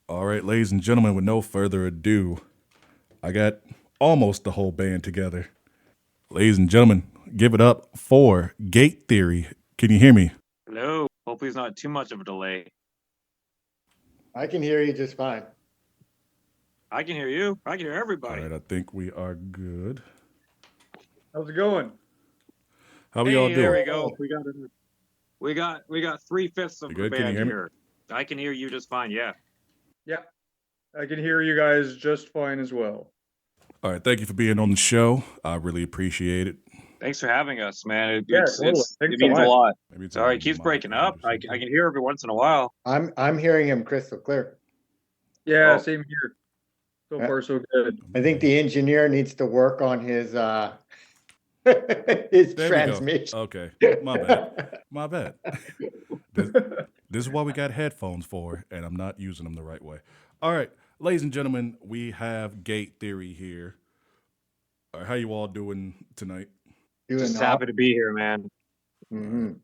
All right, ladies and gentlemen, with no further ado, I got almost the whole band together. Ladies and gentlemen, give it up for Gate Theory. Can you hear me? Hello. Hopefully it's not too much of a delay. I can hear you just fine. I can hear you. I can hear All everybody. right, I think we are good. How's it going? How we all There doing? we go. We got 3/5 of You the good? Can you band hear me? here. I can hear you just fine. Yeah. Yeah, I can hear you guys just fine as well. All right, thank you for being on the show. I really appreciate it. Thanks for having us, man. Yeah, totally. Thanks it so means a much. lot. Maybe it's Sorry, on it keeps my breaking end up. or I something. can hear every once in a while. I'm hearing him crystal clear. Yeah, Oh. same here. So Yeah. far, so good. I think the engineer needs to work on his his There we go. transmission. Okay, my bad. My bad. This is what we got headphones for, and I'm not using them the right way. All right, ladies and gentlemen, we have Gate Theory here. All right, how you all doing tonight? Doing Just all- happy to be here, man. Mhm.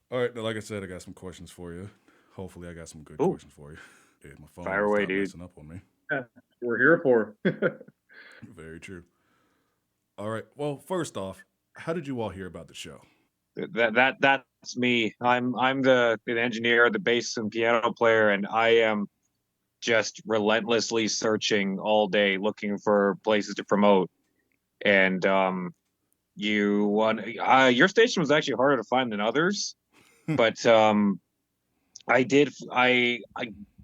All right, like I said, I got some questions for you. Hopefully, I got some good Ooh. questions for you. Yeah, my phone Fire will away, stop dude. messing up on me. We're here for. Very true. All right. Well, first off, how did you all hear about the show? That's me. I'm the engineer, the bass and piano player, and I am just relentlessly searching all day looking for places to promote. And your station was actually harder to find than others, but I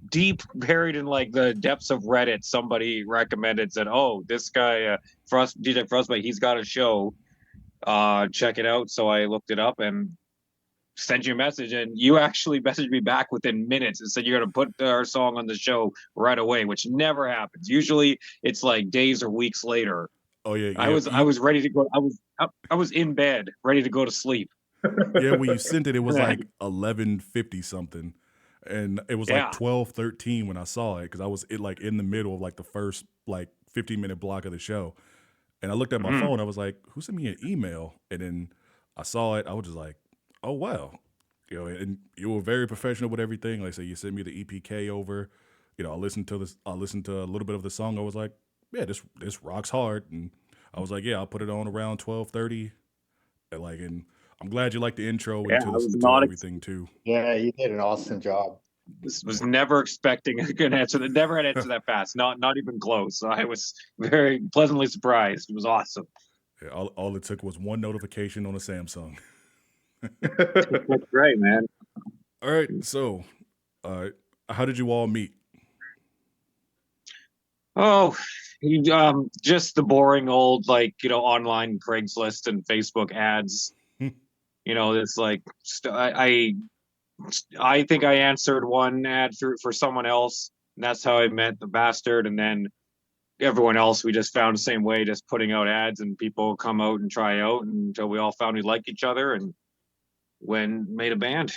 deep buried in like the depths of Reddit, somebody recommended, said, "Oh, this guy DJ Frostbite, he's got a show. Check it out." So I looked it up and sent you a message, and you actually messaged me back within minutes and said you're going to put our song on the show right away, which never happens. Usually it's like days or weeks later. Oh yeah, I was ready to go. I was in bed ready to go to sleep. yeah. When you sent it, it was like 11:50 something, and it was Yeah. like 12:13 when I saw it because I was like in the middle of like the first like 15-minute block of the show, and I looked at my Mhm. phone. I was like, "Who sent me an email?" And then I saw it. I was just like, "Oh wow." And you were very professional with everything. Like I said, you sent me the EPK over. I listened to this. I listened to a little bit of the song. I was like, yeah, this rocks hard. And I was like, yeah, I'll put it on around 12:30. And I'm glad you liked the intro Yeah, into I was into not everything too. Yeah, you did an awesome job. This was never expecting a good answer. That never had an answer that fast. Not even close. So I was very pleasantly surprised. It was awesome. Yeah, all it took was one notification on a Samsung. That's great, man. All right, so how did you all meet? Oh, just the boring old online Craigslist and Facebook ads. It's like I think I answered one ad for someone else, and that's how I met the bastard. And then everyone else we just found the same way, just putting out ads, and people come out and try out until we all found we liked each other and made a band.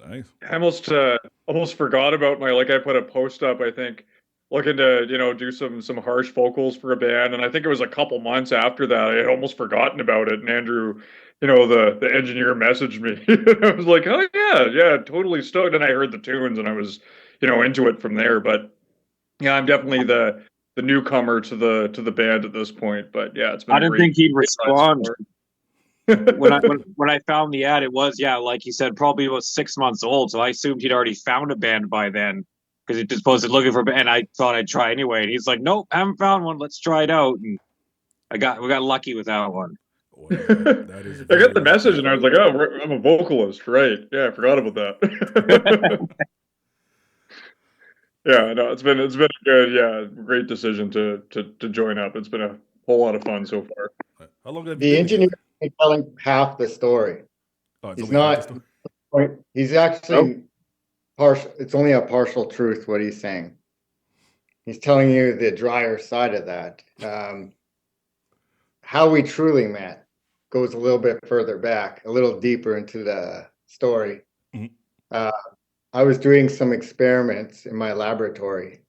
Nice. I almost forgot about I put a post up, I think, looking to, do some harsh vocals for a band. And I think it was a couple months after that, I had almost forgotten about it. And Andrew, the engineer messaged me. I was like, oh yeah, totally stoked. And I heard the tunes and I was, into it from there. But yeah, I'm definitely the newcomer to the band at this point. But yeah, it's been I didn't think he'd respond. when I found the ad, it was, like you said, probably was 6 months old. So I assumed he'd already found a band by then, because he just posted looking for a band. And I thought I'd try anyway. And he's like, "Nope, haven't found one. Let's try it out." And we got lucky with that one. Well, that is I got the very message lucky. and I was like, oh, I'm a vocalist, right? Yeah, I forgot about that. Yeah, no, it's been a good, great decision to join up. It's been a whole lot of fun so far. How long have you The been engineer together? is telling half the story. Oh, it's He's only half the not. story? He's actually partial. It's only a partial truth what he's saying. He's telling you the drier side of that. How we truly met goes a little bit further back, a little deeper into the story. Mhm. I was doing some experiments in my laboratory,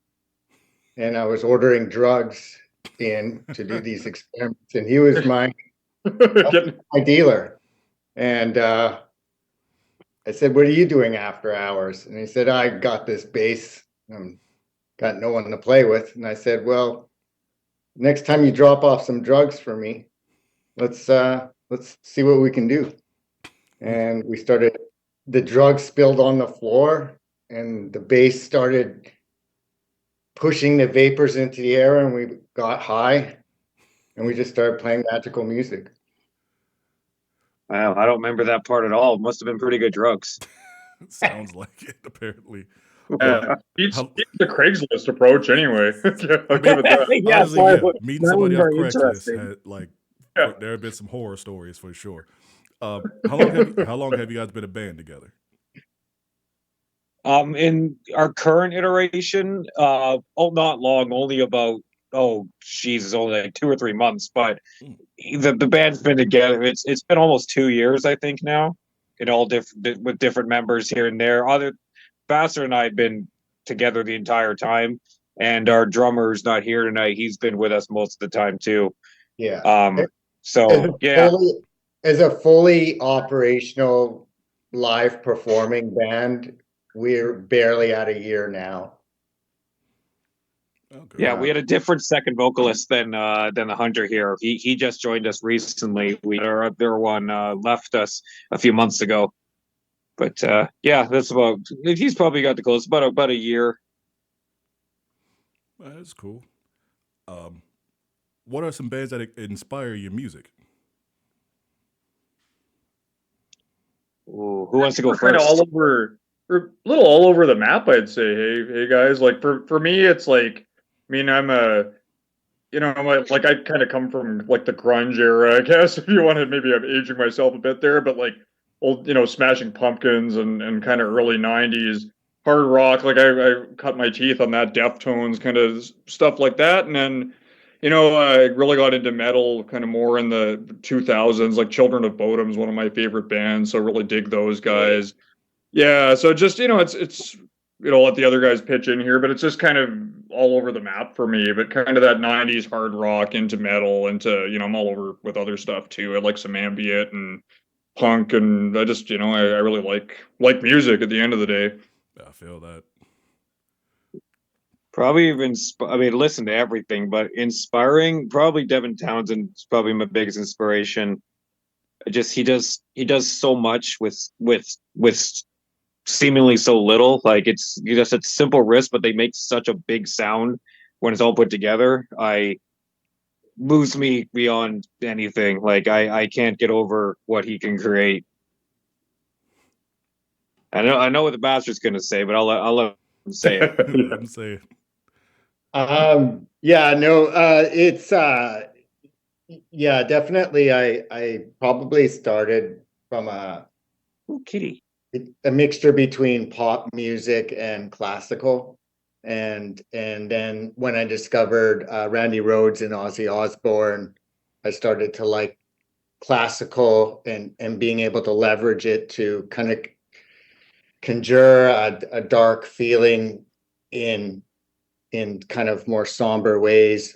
and I was ordering drugs in to do these experiments, and he was my dealer. And I said, "What are you doing after hours?" And he said, "I got this bass Got no one to play with. And I said, well, next time you drop off some drugs for me, let's see what we can do. And we started, the drugs spilled on the floor and the bass started pushing the vapors into the air, and we got high and we just started playing magical music. Wow, I don't remember that part at all. Must have been pretty good drugs. Sounds like it, apparently. Beats the Craigslist approach anyway. I'll give it that. Yeah, Honestly, sorry, yeah, meeting somebody off very Craigslist interesting. had, like, Yeah. there have been some horror stories for sure. How long have you guys been a band together? In our current iteration, not long, only about only like 2 or 3 months. But the band's been together. It's been almost 2 years, I think now. In all different with different members here and there. Vassar and I have been together the entire time, and our drummer's not here tonight. He's been with us most of the time too. Yeah. So yeah. As a fully operational live performing band, we're barely at a year now. Okay. Yeah, we had a different second vocalist than the Hunter here. He just joined us recently. Our other one left us a few months ago. But yeah, that's about. He's probably got the close about a year. That's cool. What are some bands that inspire your music? Ooh, who wants to go Kind of first? we're a little all over the map, I'd say. Hey guys, like for me, it's like, I mean, I'm a, I'm like I kind of come from like the grunge era, I guess, if you wanted. Maybe I'm aging myself a bit there, but like old, Smashing Pumpkins and kind of early '90s hard rock. Like I cut my teeth on that Deftones kind of stuff like that, and then. I really got into metal kind of more in the 2000s, like Children of Bodom's one of my favorite bands, so I really dig those guys. Yeah, so just, it's let the other guys pitch in here, but it's just kind of all over the map for me, but kind of that 90s hard rock into metal, into, I'm all over with other stuff too. I like some ambient and punk, and I just, I really like music at the end of the day. I feel that. Probably even, listen to everything, but inspiring, probably Devin Townsend is probably my biggest inspiration. He does so much with seemingly so little. Like it's simple riffs, but they make such a big sound when it's all put together. Moves me beyond anything. Like I can't get over what he can create. I know what the bastard's gonna say, but I'll let him say it. Let him say it. It's definitely. I probably started from a kitty. A mixture between pop music and classical, and then when I discovered Randy Rhoads and Ozzy Osbourne, I started to like classical and being able to leverage it to kind of conjure a dark feeling in kind of more somber ways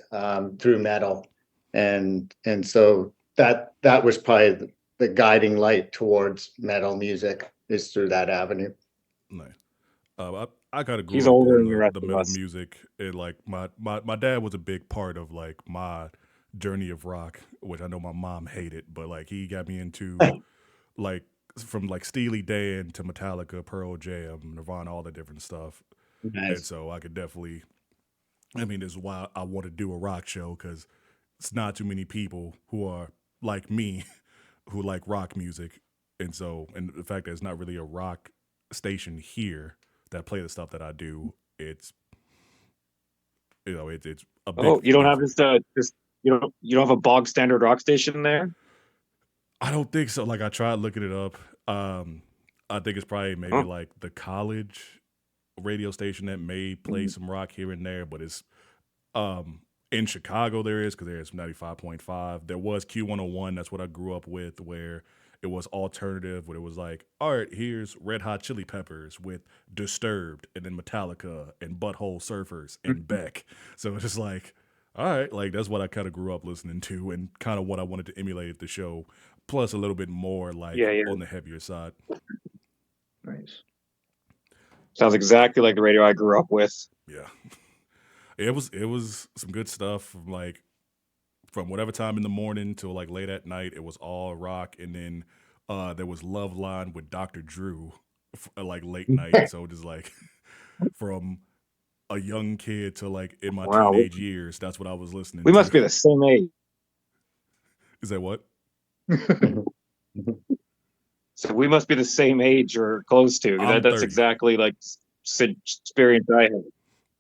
through metal, and so that was probably the guiding light towards metal music, is through that avenue. Nice. I kind of grew He's up older on than the rest the of metal us. music, and like my dad was a big part of like my journey of rock, which I know my mom hated, but like he got me into like from like Steely Dan to Metallica, Pearl Jam, Nirvana, all the different stuff. Nice. And so I could definitely, this is why I want to do a rock show, because it's not too many people who are like me who like rock music. And so, and the fact that it's not really a rock station here that play the stuff that I do, it's it's a big. Oh, you don't have you don't have a bog standard rock station there? I don't think so. Like I tried looking it up. I think it's probably maybe like the college radio station that may play some rock here and there, but it's in Chicago there is, because there's 95.5. There was Q101. That's what I grew up with, where it was alternative, where it was like, all right, here's Red Hot Chili Peppers with Disturbed, and then Metallica and Butthole Surfers and Beck. So it's just like, all right, like that's what I kind of grew up listening to, and kind of what I wanted to emulate at the show, plus a little bit more like on the heavier side. Nice. Sounds exactly like the radio I grew up with. Yeah, it was some good stuff from whatever time in the morning till like late at night. It was all rock, and then there was Love Line with Dr. Drew, like late night. So just like from a young kid to like in my Wow, teenage years, that's what I was listening we to. must be the same age. Is that what? So we must be the same age or close to. I'm That's 30. exactly like experience I had.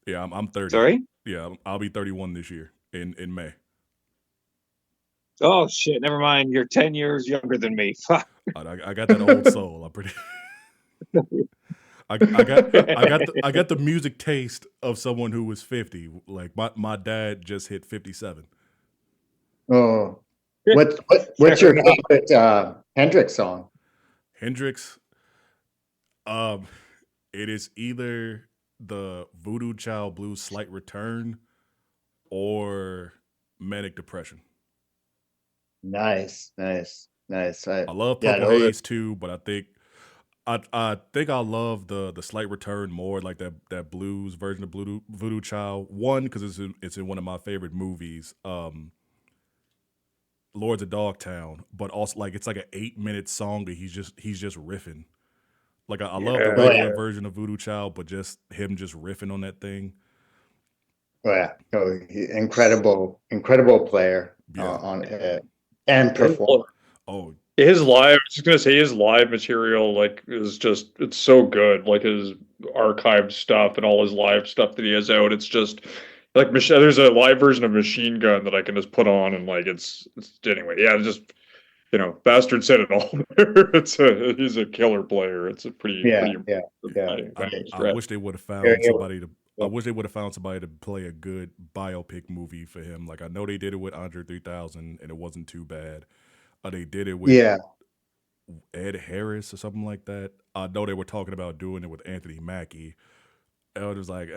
Yeah, I'm 30. Sorry? Yeah, I'll be 31 this year in May. Oh shit! Never mind. You're 10 years younger than me. Fuck. I got that old soul. I'm pretty. I got the music taste of someone who was 50. Like my dad just hit 57. Oh, what's Fair your enough. favorite Hendrix song? Hendrix, it is either the Voodoo Child Blues Slight Return or Manic Depression. Nice. I love Yeah, Purple those are, Haze too, but I think I love the Slight Return more, like that blues version of Voodoo Child. One, because it's in one of my favorite movies, Lords of Dogtown, but also like it's like an 8-minute song that he's just riffing. Like I love the Yeah, oh regular yeah, version of Voodoo Child, but just him just riffing on that thing. oh yeah. Oh, incredible player Yeah. on and performer. Oh, his live, I was just gonna say his live material like is just it's so good. Like his archived stuff and all his live stuff that he has out. It's just like there's a live version of Machine Gun that I can just put on and like it's anyway. Yeah, it's just Bastard said it all. He's a killer player. It's a pretty Yeah. I wish they would have found somebody to. I wish they would have found somebody to play a good biopic movie for him. Like I know they did it with Andre 3000, and it wasn't too bad. They did it with Yeah. Ed Harris or something like that. I know they were talking about doing it with Anthony Mackie. I was like,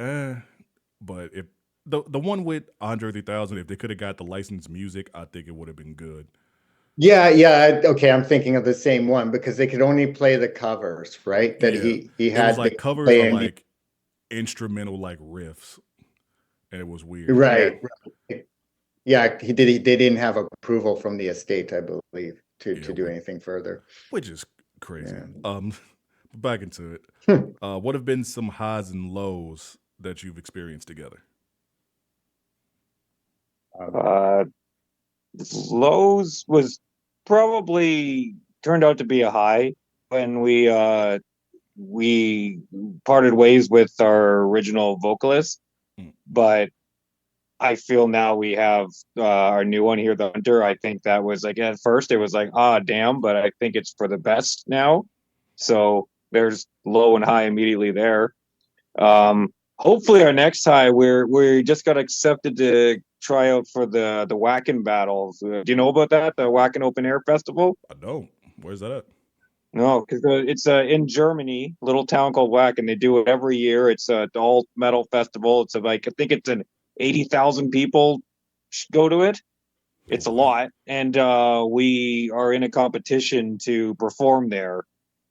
but if the one with Andre 3000, if they could have got the licensed music, I think it would have been good. Yeah. Okay, I'm thinking of the same one because they could only play the covers, right? That Yeah, he it was had like to covers play or in like instrumental like riffs, and it was weird. right. Yeah, they didn't have approval from the estate, I believe, to Yeah, do anything further. which is crazy. Yeah. Back into it. What have been some highs and lows that you've experienced together? Lowe's was probably turned out to be a high when we parted ways with our original vocalist, but I feel now we have our new one here, the Hunter. I think that was like at first it was like damn, but I think it's for the best now. So there's low and high immediately there. Hopefully our next high, we just got accepted to try out for the Wacken battles. Do you know about that? The Wacken Open Air Festival? I don't. Where's that at? No, because it's in Germany, little town called Wacken. They do it every year. It's a all metal festival. It's like I think it's an 80,000 people go to it. It's a lot, and we are in a competition to perform there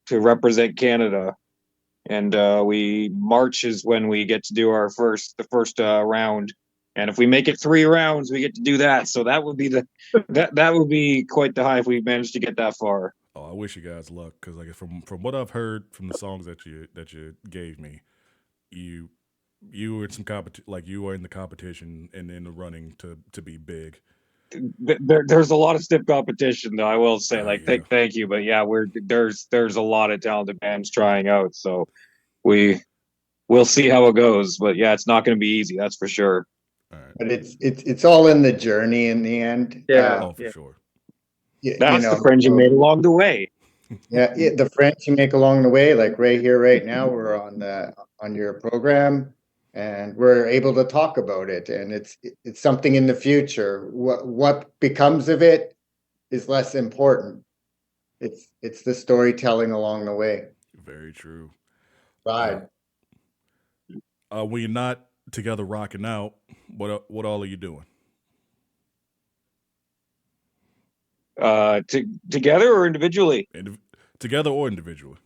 to represent Canada. And we March is when we get to do the first round. And if we make it 3 rounds, we get to do that. So that would be that would be quite the high if we managed to get that far. Oh, I wish you guys luck because like from what I've heard from the songs that you gave me, you were in some like you were in the competition and in the running to be big. There's a lot of stiff competition, though. I will say, Yeah. thank you, but yeah, there's a lot of talented bands trying out, so we'll see how it goes. But yeah, it's not going to be easy, that's for sure. All right. But it's all in the journey in the end. Oh, for sure. That's the friends you made along the way. Yeah, the friends you make along the way, like right here, right now, we're on your program, and we're able to talk about it, and it's something in the future. What becomes of it is less important. It's the storytelling along the way. Very true. Right. When you're not together rocking out, what all are you doing? Together or individually? Together or individually?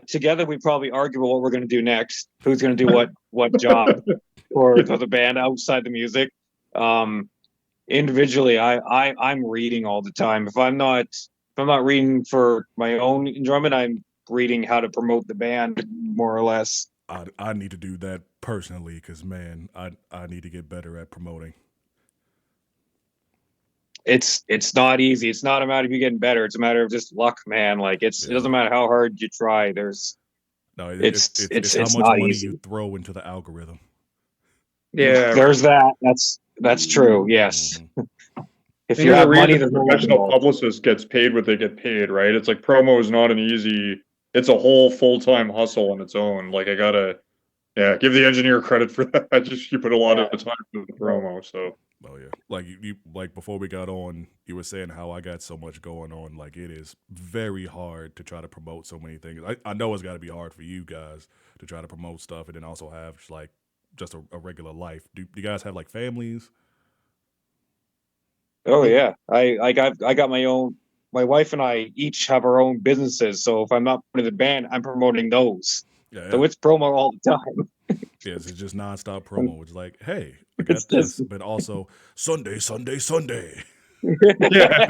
Together we probably argue about what we're going to do next. Who's going to do what job for the band outside the music. Individually, I'm reading all the time. If I'm not reading for my own enjoyment, I'm reading how to promote the band, more or less. I need to do that personally because, man, I need to get better at promoting. It's not easy. It's not a matter of you getting better. It's a matter of just luck, man. Like it doesn't matter how hard you try. It's how much not money easy. you throw into the algorithm. Yeah, there's that. That's true. Yes. Mm-hmm. If you have money, the professional publicist gets paid what they get paid, right? It's like promo is not an easy. It's a whole full-time hustle on its own. Like I gotta, give the engineer credit for that. Just you put a lot of time into the promo. So. Oh yeah, like you like before we got on, you were saying how I got so much going on. Like it is very hard to try to promote so many things. I know it's got to be hard for you guys to try to promote stuff and then also have like just a regular life. Do you guys have like families? Oh yeah, I got my own. My wife and I each have our own businesses. So if I'm not part of the band, I'm promoting those. Yeah, so it's promo all the time. Yes, it's just nonstop promo. It's like, hey, I got this, but also Sunday. Yeah.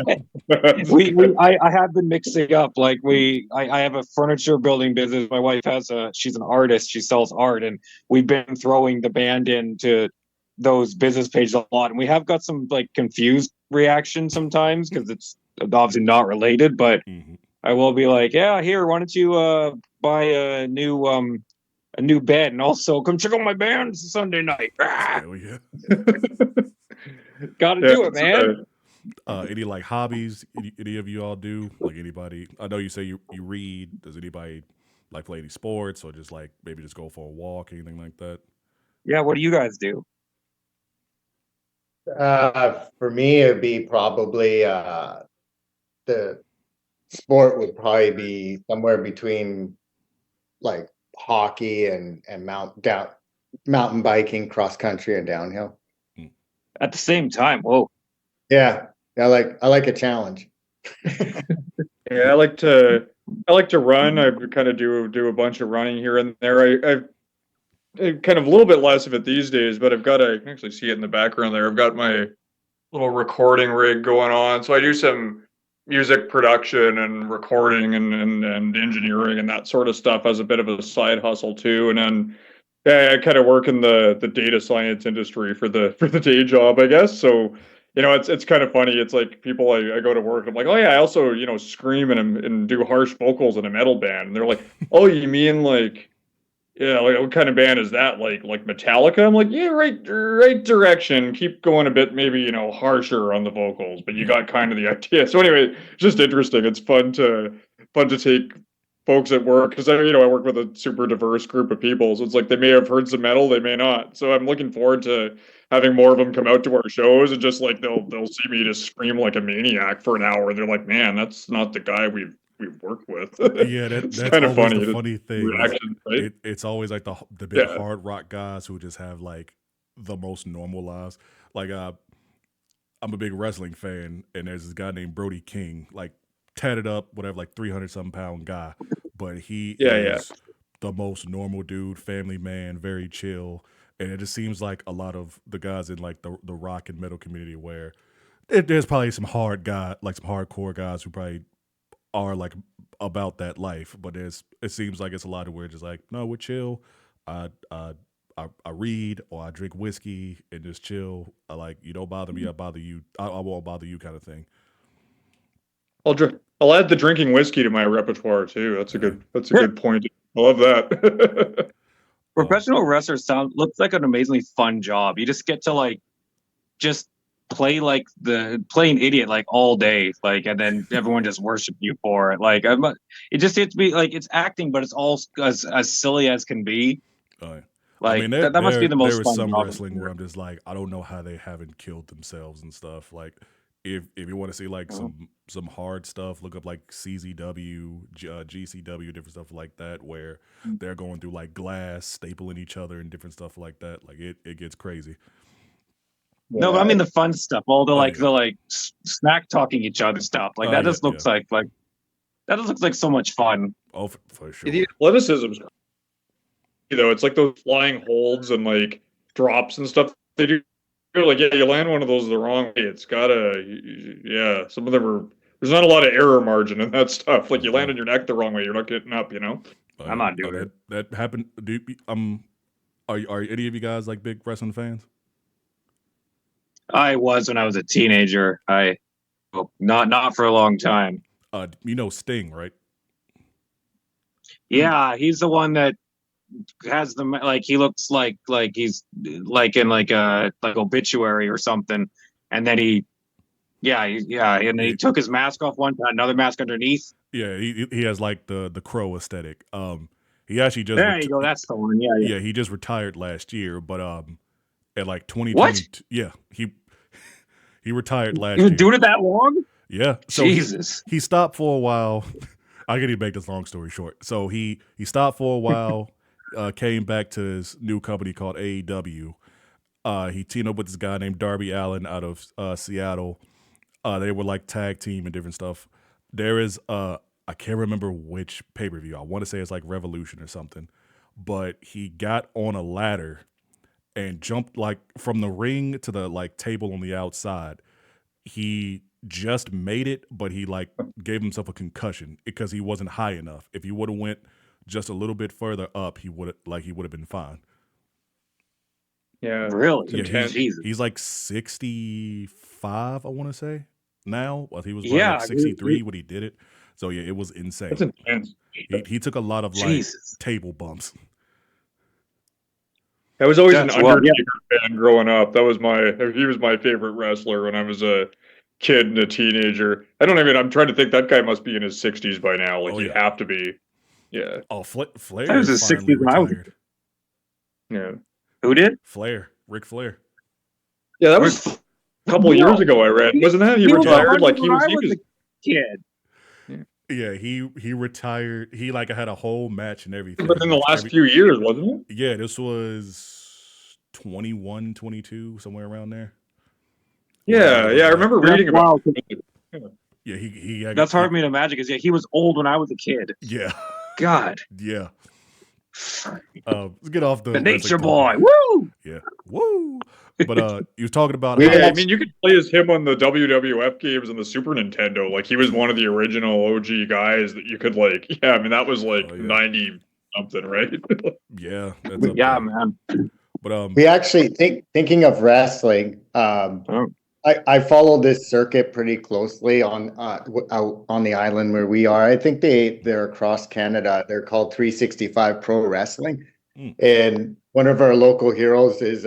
I have been mixing up. Like I have a furniture building business. My wife she's an artist. She sells art, and we've been throwing the band into those business pages a lot. And we have got some like confused reaction sometimes because it's obviously not related. But I will be like, yeah, here, why don't you buy a new bed, and also come check out my band Sunday night. Hell yeah. Gotta do it, man. Any like hobbies any of you all do? Like anybody? I know you say you read. Does anybody like play any sports or just like maybe just go for a walk, anything like that? Yeah, what do you guys do? For me, it'd be probably the sport would probably be somewhere between like hockey and mountain biking, cross country, and downhill. At the same time, whoa. Yeah, I like a challenge. Yeah, I like to run. I kind of do a bunch of running here and there. I kind of a little bit less of it these days, but I can actually see it in the background there. I've got my little recording rig going on, so I do some music production and recording and engineering and that sort of stuff as a bit of a side hustle too. And then I kind of work in the data science industry for the day job, I guess. So it's kind of funny. It's like people I go to work, I'm like, oh yeah, I also scream and do harsh vocals in a metal band, and they're like, oh, you mean like, yeah, like what kind of band is that? Like Metallica? I'm like, yeah, right direction. Keep going a bit, maybe harsher on the vocals, but you got kind of the idea. So anyway, just interesting. It's fun to take folks at work because I work with a super diverse group of people, so it's like they may have heard some metal, they may not. So I'm looking forward to having more of them come out to our shows and just like they'll see me just scream like a maniac for an hour, and they're like, man, that's not the guy we've worked with. Yeah, that's kind of funny. The funny thing. Reaction, right? It's always like the big hard rock guys who just have like the most normal lives. Like I'm a big wrestling fan, and there's this guy named Brody King, like tatted up, whatever, like 300-something pound guy, but he is the most normal dude, family man, very chill. And it just seems like a lot of the guys in like the rock and metal community where there's probably some hardcore guys who probably are like about that life, but it seems like it's a lot of where just like, no, we're chill. I read or I drink whiskey and just chill. I like, you don't bother me, I bother you. I won't bother you, kind of thing. I'll add the drinking whiskey to my repertoire too. That's a good point. I love that. Professional wrestler looks like an amazingly fun job. You just get to like just play like play an idiot like all day, like, and then everyone just worship you for it. Like it just gets to be like it's acting, but it's all as silly as can be. Like I mean, that must be the most fun. There was some wrestling where I'm just like, I don't know how they haven't killed themselves and stuff. Like if you want to see like some hard stuff, look up like CZW, GCW, different stuff like that, where they're going through like glass, stapling each other and different stuff like that. Like it gets crazy. No, but I mean the fun stuff, all the smack talking each other stuff. Like that just looks like that just looks like so much fun. Oh, for sure. Athleticism's it's like those flying holds and like drops and stuff they do. Like, yeah, you land one of those the wrong way. It's gotta, yeah. Some of them are. There's not a lot of error margin in that stuff. Like, you land on your neck the wrong way, you're not getting up. I'm not doing it. That happened. Are any of you guys like big wrestling fans? I was when I was a teenager. Not for a long time. Sting, right? Yeah, he's the one that has he looks like he's like in like Obituary or something, and then and then he took his mask off one time, another mask underneath. Yeah, he has like the crow aesthetic. He actually just there you go. That's the one. Yeah. He just retired last year, but at like 2020. What? Yeah, he retired last You year. been doing it that long? Yeah. So Jesus. He stopped for a while. I can even make this long story short. So he stopped for a while, came back to his new company called AEW. He teamed up with this guy named Darby Allin out of Seattle. They were like tag team and different stuff. There is I can't remember which pay-per-view. I want to say it's like Revolution or something. But he got on a ladder and jumped like from the ring to the like table on the outside. He just made it, but he like gave himself a concussion because he wasn't high enough. If he would have went just a little bit further up, he would have been fine. Yeah, really. Yeah, Jesus. he's like 65, I want to say now. Well, he was Yeah, like 63 when he did it. So yeah, it was insane. That's intense. He took a lot of like table bumps. I was always an Undertaker fan growing up. He was my favorite wrestler when I was a kid and a teenager. I'm trying to think, that guy must be in his 60s by now. Like, he'd have to be. Yeah. Oh, Flair. I was his 60s when I was. Yeah. Who did? Flair. Ric Flair. Yeah, that was a couple of years ago, I read. Wasn't that? He retired? Like, he was a kid. Yeah, he retired. He like had a whole match and everything. But in the last few years, wasn't it? Yeah, this was 21, 22, somewhere around there. Yeah, I remember reading about it. Yeah, he that's hard for me to imagine because he was old when I was a kid. Yeah. God. Yeah. Let's get off the Nature Boy. Woo! Yeah. Woo! But you were talking about I mean, you could play as him on the WWF games on the Super Nintendo. Like, he was one of the original OG guys that you could like. Yeah, I mean, that was like 90 something, right? Yeah. Yeah, man. But we actually thinking of wrestling. I follow this circuit pretty closely on the island where we are. I think they're across Canada. They're called 365 Pro Wrestling, and one of our local heroes is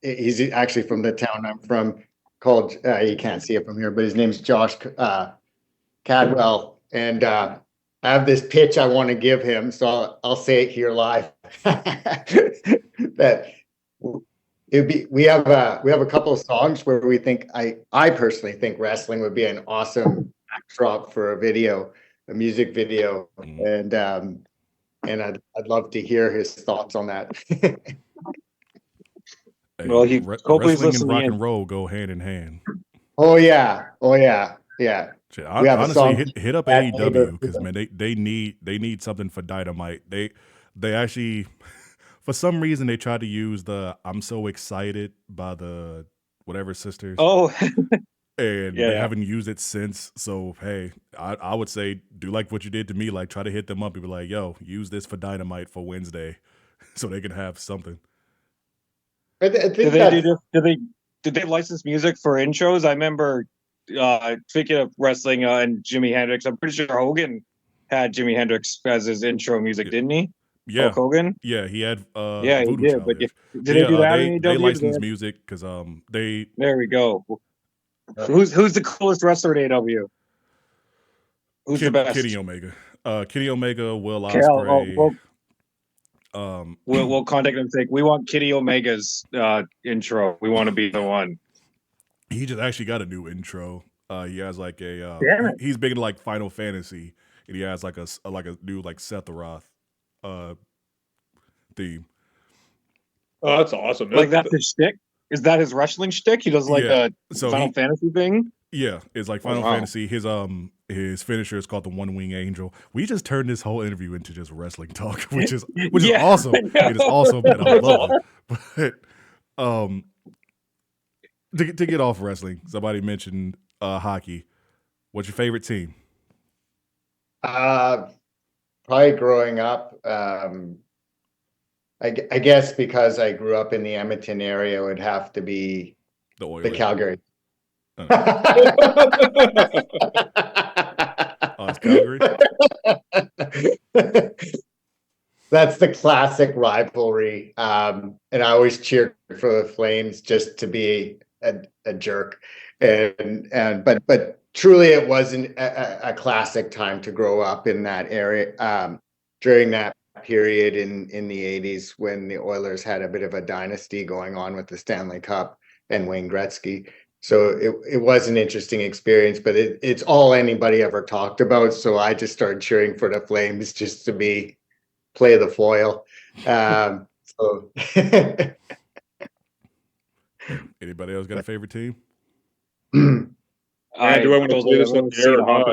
he's actually from the town I'm from, called you can't see it from here, but his name's Josh Cadwell, and I have this pitch I want to give him, so I'll say it here live. That we have a couple of songs where we think I personally think wrestling would be an awesome backdrop for a music video, and I'd love to hear his thoughts on that. Well, hopefully wrestling and rock and roll go hand in hand. Oh yeah. Shit, honestly, hit up AEW because man, they need something for Dynamite. They actually. For some reason, they tried to use the "I'm so excited" by the whatever sisters. Oh, and they haven't used it since. So hey, I would say do like what you did to me. Like, try to hit them up and be like, "Yo, use this for Dynamite for Wednesday," so they can have something. I think did they license music for intros? I remember speaking of wrestling and Jimi Hendrix. I'm pretty sure Hogan had Jimi Hendrix as his intro music, didn't he? Yeah, Hulk Hogan. Yeah, he had. Yeah, he did. But did they do that? They licensed music because they. There we go. Who's the coolest wrestler at AEW? Who's the best? Kenny Omega. Kenny Omega, Will Ospreay. We'll contact them and say we want Kenny Omega's intro. We want to be the one. He just actually got a new intro. He has like he's big into like Final Fantasy, and he has like a new like Sephiroth theme. Oh, that's awesome! Like that's his shtick. Is that his wrestling shtick? He does like a Final Fantasy thing. Yeah, it's like Final Fantasy. His His finisher is called the One Wing Angel. We just turned this whole interview into just wrestling talk, which is awesome. It is awesome, and I love it. But to get off wrestling, somebody mentioned hockey. What's your favorite team? Probably growing up, I guess because I grew up in the Edmonton area, it would have to be The Oilers. the Calgary. Oh, it's Calgary? That's the classic rivalry. And I always cheered for the Flames just to be a jerk. But truly it wasn't a classic time to grow up in that area. During that period in the 80s when the Oilers had a bit of a dynasty going on with the Stanley Cup and Wayne Gretzky. So it was an interesting experience, but it's all anybody ever talked about. So I just started cheering for the Flames just to play the foil. So anybody else got a favorite team? Do I want to say this on the air or not?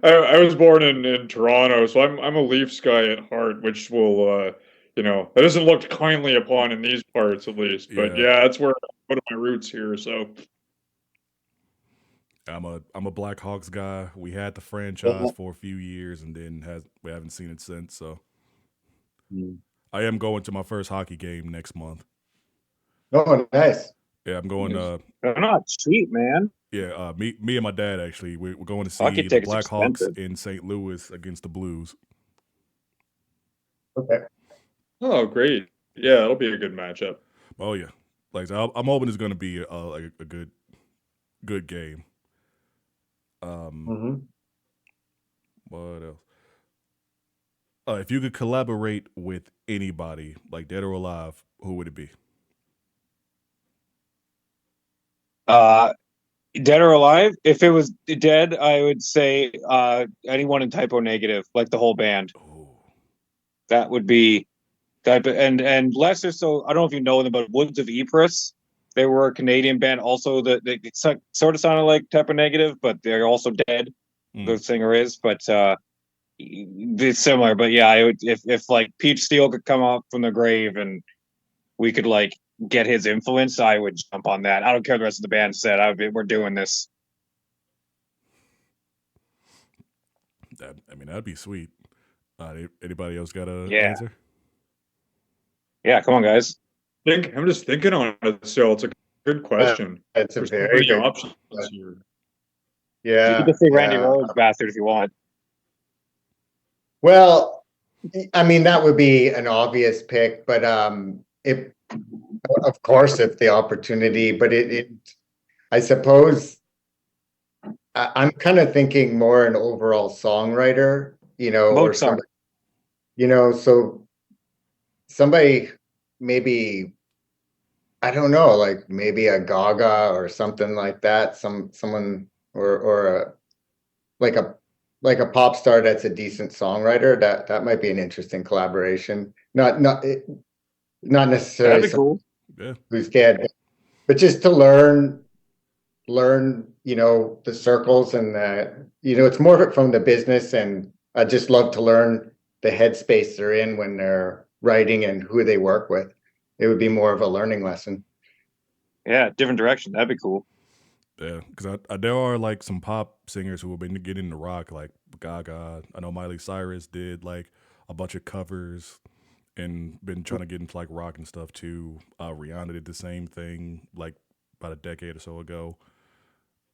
I was born in Toronto, so I'm a Leafs guy at heart, which will that isn't looked kindly upon in these parts at least. But yeah, that's where one of my roots here. So I'm a Blackhawks guy. We had the franchise for a few years, and then we haven't seen it since. So I am going to my first hockey game next month. Oh, nice. Yeah, I'm going. They're not cheap, man. Yeah, me and my dad actually. We're going to see Hockey the tickets Blackhawks expensive. in St. Louis against the Blues. Okay. Oh, great. Yeah, it'll be a good matchup. Oh yeah, like I'm hoping it's going to be like a good game. What else? If you could collaborate with anybody, like dead or alive, who would it be? Dead or alive? If it was dead, I would say anyone in Typo Negative, like the whole band. Oh. That would be type and lesser so. I don't know if you know them, but Woods of Ypres. They were a Canadian band. Also, they sort of sounded like Typo Negative, but they're also dead. The singer is, but it's similar. But yeah, I would if like Peach Steel could come up from the grave and we could like get his influence, I would jump on that. I don't care what the rest of the band said. We're doing this. That'd be sweet. Anybody else got an answer? Yeah, come on, guys. I'm just thinking on it. So it's a good question. It's a very good options question. here. Yeah, you can say Randy Rhoads, bastard, if you want. Well, I mean that would be an obvious pick, but of course, if the opportunity, but I suppose I'm kind of thinking more an overall songwriter, or somebody, so somebody maybe, I don't know, like maybe a Gaga or something like that, someone or like a pop star that's a decent songwriter. That might be an interesting collaboration. Not necessarily cool. Who's dead, but just to learn, the circles and it's more of it from the business, and I just love to learn the headspace they're in when they're writing and who they work with. It would be more of a learning lesson. Yeah, different direction. That'd be cool. Yeah, because there are like some pop singers who have been getting into rock, like Gaga. I know Miley Cyrus did like a bunch of covers and been trying to get into like rock and stuff too. Rihanna did the same thing like about a decade or so ago.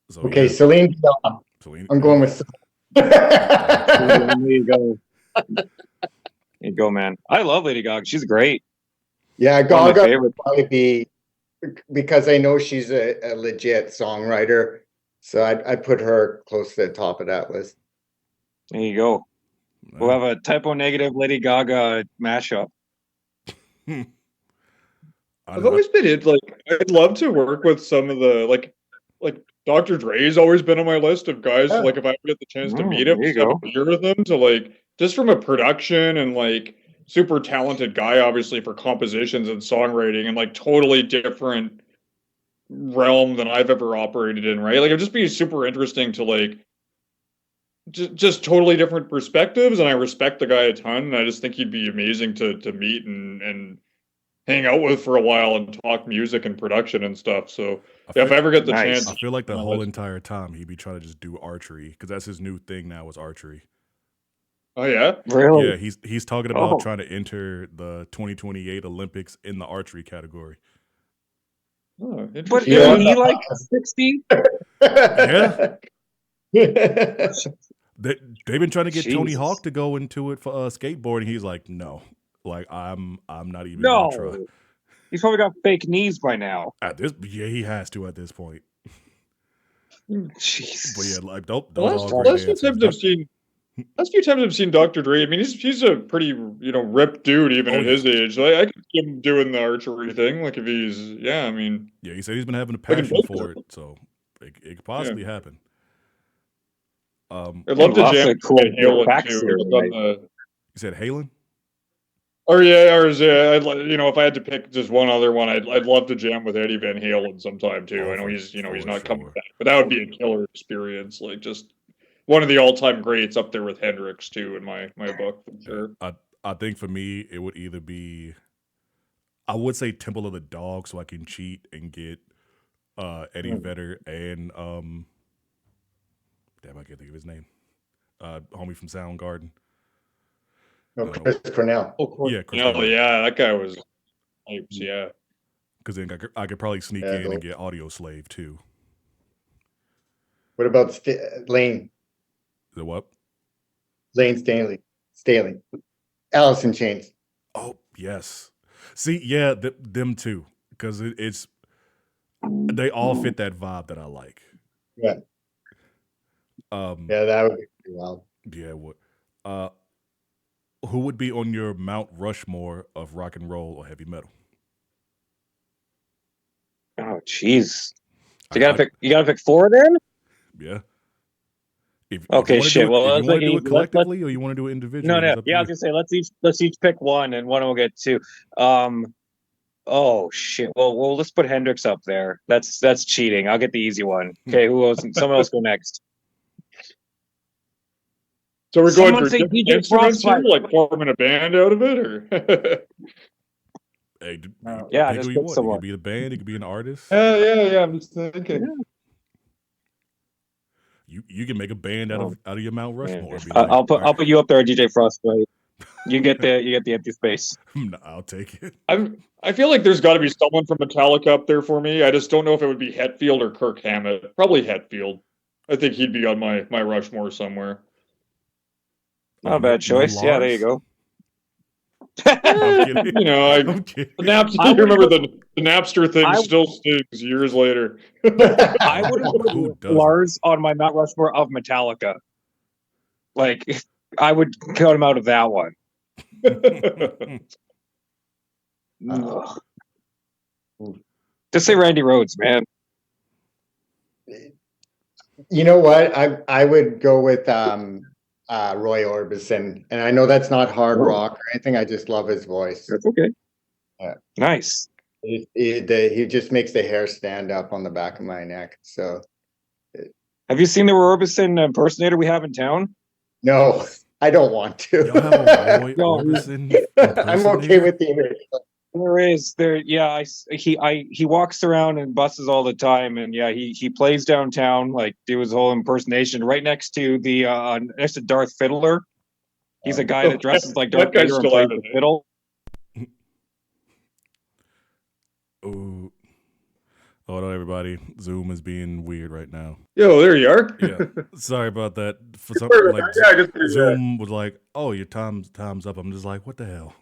So, okay, yeah. Celine Dion. I'm going with. There you go. There you go, man. I love Lady Gaga. She's great. Yeah, Gaga would probably be, because I know she's a legit songwriter, so I'd put her close to the top of that list. There you go. We'll have a Typo Negative Lady Gaga mashup. I've always been I'd love to work with some of the like Dr. Dre's always been on my list of guys. Yeah. Like if I get the chance to meet him, have a beer with him, to like just from a production and like super talented guy, obviously for compositions and songwriting, and like totally different realm than I've ever operated in, right? Like it'd just be super interesting to like just totally different perspectives, and I respect the guy a ton, and I just think he'd be amazing to meet and hang out with for a while and talk music and production and stuff. So I yeah, if feel, I ever get the Nice. chance, I feel like the you know, whole let's- entire time he'd be trying to just do archery because that's his new thing now is archery. oh yeah, Really? Yeah, he's talking about Oh. trying to enter the 2028 Olympics in the archery category. oh, But interesting. Yeah. isn't he like 60? Yeah. They've been trying to get Tony Jesus. Hawk to go into it for skateboarding. He's like, no, like I'm not even gonna try. No. He's probably got fake knees by now. At this, yeah, he has to at this point. Jesus. But yeah, like those The all great last few answers. times I've seen, last few times I've seen Dr. Dre. I mean, he's a pretty ripped dude even Oh, at yeah. his age. So I could see him doing the archery thing. Like if he's I mean, Yeah, he said he's been having a I can passion vote for for it, so it could possibly happen. I'd love to Lots jam of cool Halen facts too. here, On right? the, You said Halen? or yeah, or is I'd if I had to pick just one other one, I'd love to jam with Eddie Van Halen sometime too. Oh, I know for- he's for he's not coming sure. back, but that would be a killer experience. Like just one of the all-time greats up there with Hendrix too in my book for sure. I think for me it would either be, I would say Temple of the Dog, so I can cheat and get Eddie Vedder and damn, I can't think of his name. Homie from Soundgarden. No, Chris Cornell. Oh, Yeah, Chris yeah, Cornell. yeah, that guy was hypes, yeah. Because then I could probably sneak Yeah, in and those- get Audio Slave too. What about Lane The what? Staley, Alice in Chains? Oh yes. See, yeah, them too, because it's they all fit that vibe that I like. Yeah, Yeah. that would be pretty wild. Yeah. What? Who would be on your Mount Rushmore of rock and roll or heavy metal? Oh, jeez. So I- you gotta pick 4 then? Yeah. If Okay, you wanna shit. do Well, if let's you want make to do it it easy. collectively or you want to do it individually, No. it's up to Yeah, I you. was gonna say let's each pick one and one will get 2. Oh shit. Well, let's put Hendrix up there. That's cheating. I'll get the easy one. Okay, who else? Someone else go next. So we're Someone going for say different DJ instruments here, Frostbite. like forming a band out of it, or Hey, Yeah, pick just who you pick want. It someone. could be a band, it could be an artist. yeah. I'm just thinking. You can make a band out of your Mount Rushmore. Be I'll like, put you up there, DJ Frostbite. You get the empty space. I'll take it. I feel like there's got to be someone from Metallica up there for me. I just don't know if it would be Hetfield or Kirk Hammett. Probably Hetfield. I think he'd be on my Rushmore somewhere. Not a bad choice. Yeah, there you go. I'm kidding. You know, I'm kidding. Napster. You remember the Napster thing still stings years later. I would have Who put doesn't? Lars on my Mount Rushmore of Metallica. Like, I would cut him out of that one. Ugh. Just say Randy Rhoads, man. You know what? I would go with Roy Orbison, and I know that's not hard rock or anything. I just love his voice. That's okay. Yeah. Nice. He just makes the hair stand up on the back of my neck. So Have you seen the Orbison impersonator we have in town? no, I don't want to. Y'all have a Roy No. Orbison I'm okay with the image. He walks around and buses all the time, and yeah, he plays downtown, like do his whole impersonation right next to next to Darth Fiddler. He's a guy that dresses like Darth That guy's Vader and still plays at the it, eh? fiddle. Ooh. Hold on, everybody. Zoom is being weird right now. Yo, there you are. Yeah, sorry about that. For some, Sorry like about that. Yeah, I just figured that. Zoom was like, "Oh, your time's up." I'm just like, "What the hell?"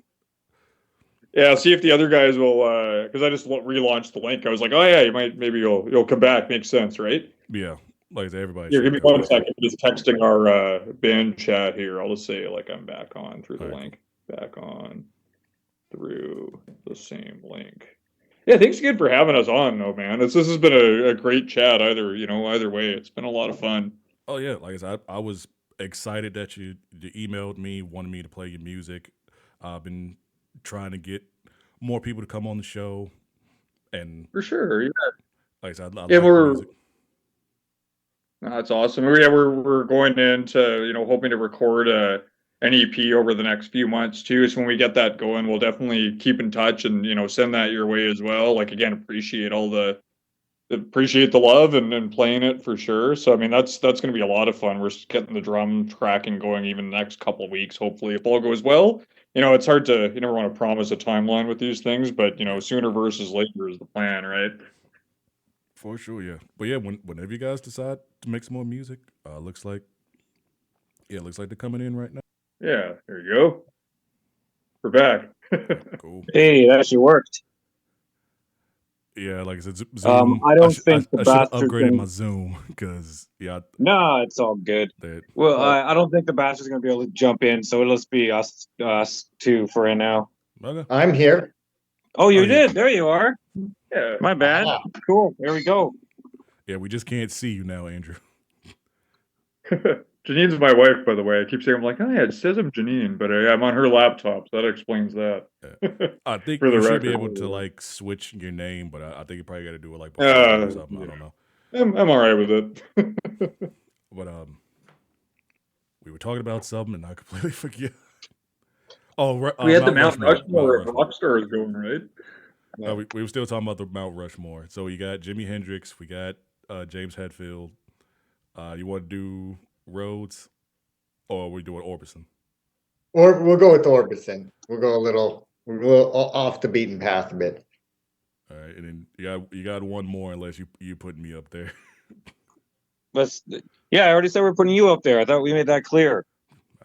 Yeah, see if the other guys will, because I just relaunched the link. I was like, oh yeah, maybe you'll come back. Makes sense, right? Yeah, like I said, everybody. Here, should give me come 1 back. second. Just texting our band chat here. I'll just say like I'm back on through the All right. link. Back on through the same link. Yeah, thanks again for having us on, though, man. This has been a great chat. Either way, it's been a lot of fun. Oh yeah, like I said, I was excited that you emailed me, wanted me to play your music. I've been trying to get more people to come on the show, and For sure. Yeah. Like I said, I Yeah, like the we're music. that's awesome. Yeah, we're going into hoping to record an EP over the next few months too. So when we get that going, we'll definitely keep in touch and send that your way as well. Like again, appreciate the love and playing it for sure. So I mean that's going to be a lot of fun. We're just getting the drum tracking going even the next couple of weeks. Hopefully, if all goes well. It's hard to you never want to promise a timeline with these things, but sooner versus later is the plan, right? For sure, yeah. But yeah, whenever you guys decide to make some more music, looks like they're coming in right now. Yeah, there you go. We're back. Cool. Hey, it actually worked. Yeah, like I said, Zoom. I don't think the I should have bastard's upgraded gonna. my Zoom because No, it's all good. that Well, I don't think the bastard's gonna be able to jump in, so it'll just be us two for right now. okay. I'm here. Oh, you Oh, yeah. did. There you are. Yeah. My bad. Ah. Cool. There we go. Yeah, we just can't see you now, Andrew. Janine's my wife, by the way. I keep saying, I'm like, oh yeah, it says I'm Janine, but I'm on her laptop, so that explains that. I think For the you should be record. able to like switch your name, but I think you probably got to do it like before or something. I don't know. I'm all right with it. But we were talking about something, and I completely forget. Oh, We had the Mount Rushmore. Rushmore of rock stars going, right? We were still talking about the Mount Rushmore. So you got Jimi Hendrix, we got James Hetfield. You want to do Rhodes, or are we doing Orbison? Or we'll go with Orbison. We'll go a little off the beaten path a bit. All right, and then you got one more, unless you putting me up there. Yeah, I already said we're putting you up there. I thought we made that clear.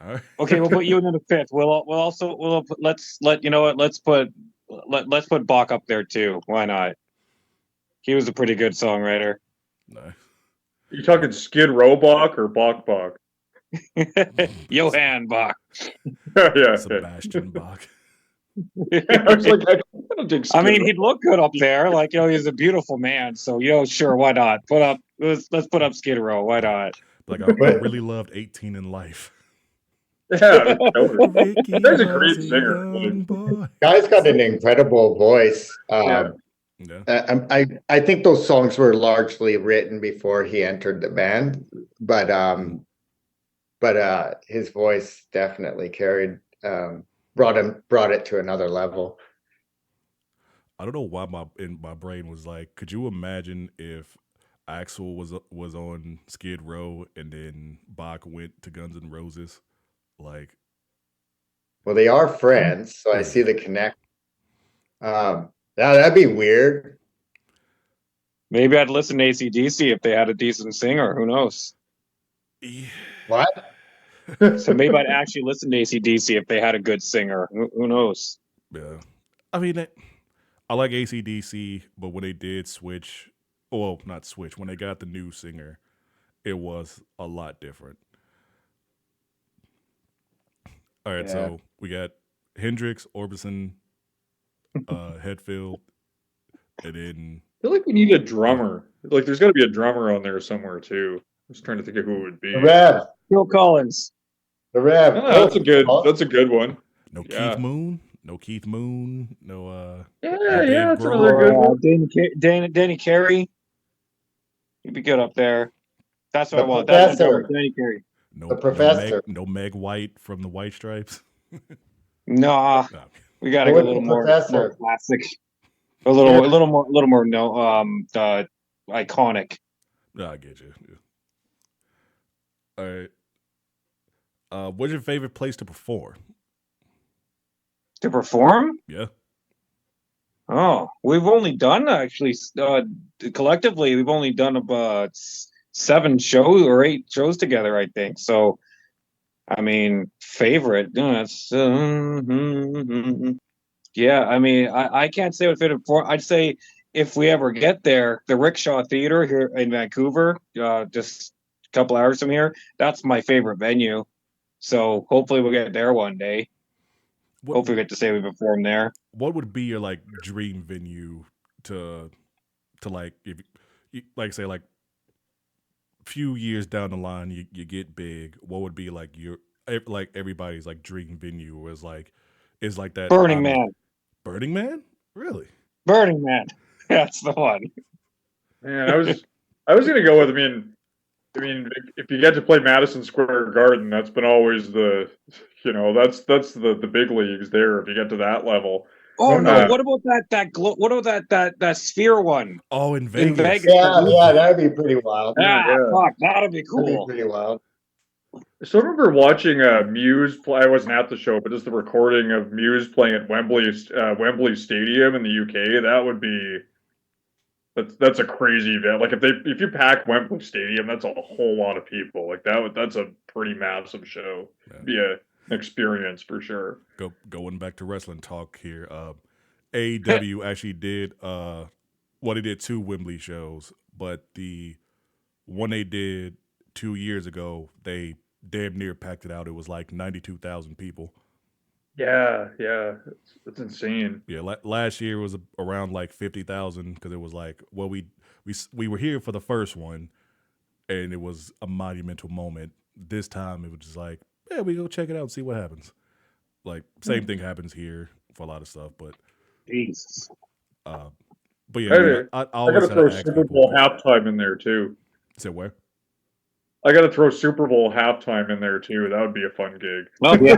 All right. Okay, we'll put you in the fifth. Let's put Bach up there too. Why not? He was a pretty good songwriter. Nice. You talking Skid Row Bach or Bach Bach? Johann Bach. Yeah. Sebastian Bach. I was like, I don't think I mean, Skid he'd look good up there. Like, he's a beautiful man. So, sure, why not? Let's put up Skid Row. Why not? Like I really loved 18 in Life. Yeah, that's a great singer. Guy's got an incredible voice. Yeah. I think those songs were largely written before he entered the band, but his voice definitely carried brought it to another level. I don't know why my brain was like, could you imagine if Axl was on Skid Row and then Bach went to Guns N' Roses? Like, well, they are friends, so I see the connect. That'd be weird. Maybe I'd listen to AC/DC if they had a decent singer. Who knows? Yeah. What? So maybe I'd actually listen to AC/DC if they had a good singer. Who knows? Yeah. I mean, I like AC/DC, but when they did switch, well, not switch, when they got the new singer, it was a lot different. All right, so we got Hendrix, Orbison, Hetfield, and then I feel like we need a drummer. Like, there's got to be a drummer on there somewhere too. I was trying to think of who it would be. The Rev. Phil Collins. The Rev. Oh, that's a good one. No Keith Moon. No Keith Moon. No Yeah, that's Grohl. another good one. Danny Carey. He'd be good up there. That's what The I want. Professor. That's what Danny Carey. The Professor. No Meg White from the White Stripes. Nah, No. we gotta Go go a with little the more Professor. classic. A little more iconic. No, I get you. Yeah. All right. What's your favorite place to perform? To perform? Yeah. Oh, we've only done actually collectively. We've only done about 7 shows or 8 shows together, I think. So, I mean, favorite. That's yeah. I mean, I can't say what favorite for. I'd say if we ever get there, the Rickshaw Theater here in Vancouver, just a couple hours from here. That's my favorite venue. So hopefully we'll get there one day. Hopefully we get to say we perform there. What would be your like dream venue to like, if you like, say, like few years down the line you get big, what would be like your like everybody's like dream venue, or is like that Burning Man. Burning Man? Really? Burning Man. That's the one. Man, I was gonna go with. I mean, if you get to play Madison Square Garden, that's been always that's the big leagues there. If you get to that level. Oh no! Uh, What about what about that sphere one Oh, in in Vegas. Vegas? Yeah, that'd be pretty wild. Ah, Yeah. fuck, that'd be That'd be cool. pretty wild. I still remember watching Muse play. I wasn't at the show, but just the recording of Muse playing at Wembley Stadium in the UK. That would be that's a crazy event. Like if you pack Wembley Stadium, that's a whole lot of people. Like that's a pretty massive show. Yeah. Be an experience for sure. Going back to wrestling talk here. AEW actually did they did 2 Wembley shows, but the one they did 2 years ago, they damn near packed it out. It was like 92,000 people. Yeah, it's insane. Yeah, last year was around like 50,000 because it was like, well, we were here for the first one, and it was a monumental moment. This time it was just like, yeah, we go check it out and see what happens. Like same thing happens here for a lot of stuff, but Jesus. but yeah, Hey, I I always gotta had to throw ask Super people. Bowl halftime in there too. Said where? I gotta throw Super Bowl halftime in there too. That would be a fun gig. Oh yeah.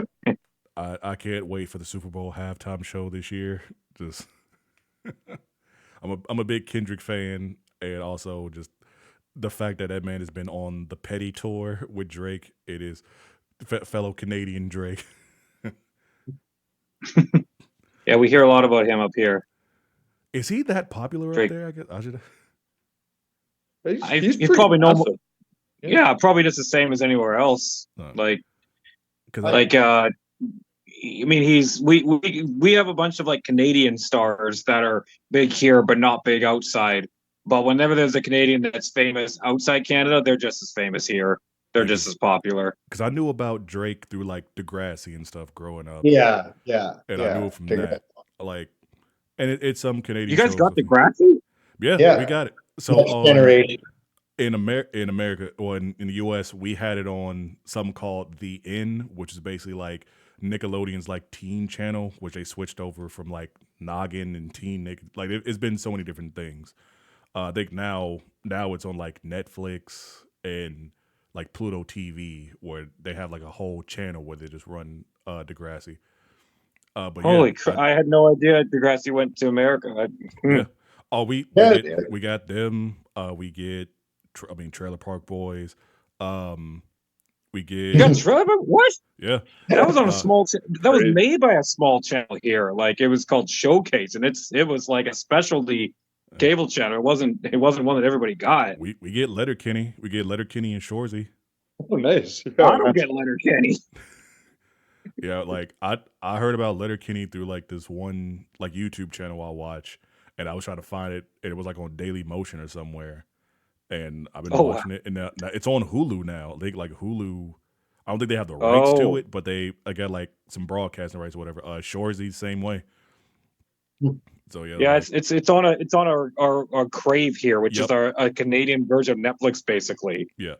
I can't wait for the Super Bowl halftime show this year. Just I'm a big Kendrick fan, and also just the fact that man has been on the Petty tour with Drake. It is fellow Canadian Drake. Yeah, we hear a lot about him up here. Is he that popular Drake. up there? I guess I should. He's He's pretty probably massive. normal. Yeah, probably just the same as anywhere else. Like, I mean, we have a bunch of like Canadian stars that are big here but not big outside. But whenever there's a Canadian that's famous outside Canada, they're just as famous here. They're just as popular. Because I knew about Drake through like Degrassi and stuff growing up. Yeah. And I knew it from that. Like, and it's some Canadian. You guys shows got with- Degrassi? Yeah, we got it. So Next generation. in America, or in the U.S., we had it on something called The N, which is basically like Nickelodeon's like teen channel, which they switched over from like Noggin and Teen Nick. Like it's been so many different things. I think now it's on like Netflix and like Pluto TV, where they have like a whole channel where they just run Degrassi. But Holy crap! I had no idea Degrassi went to America. Yeah. Oh, we got them. We get, Trailer Park Boys. We get. You got Trailer Park? What? Yeah. That was on a small. That was made by a small channel here. Like it was called Showcase, and it was like a specialty cable channel. It wasn't one that everybody got. We get Letterkenny. We get Letterkenny and Shorzy. Oh, nice. I don't get Letterkenny. Yeah, like I heard about Letterkenny through like this one like YouTube channel I watch, and I was trying to find it, and it was like on Daily Motion or somewhere, and I've been watching it, and now it's on Hulu now. They like Hulu. I don't think they have the rights to it, but I got like some broadcasting rights or whatever. Shorzy same way. So yeah, like, it's on our Crave here, which is a Canadian version of Netflix, basically. Yeah.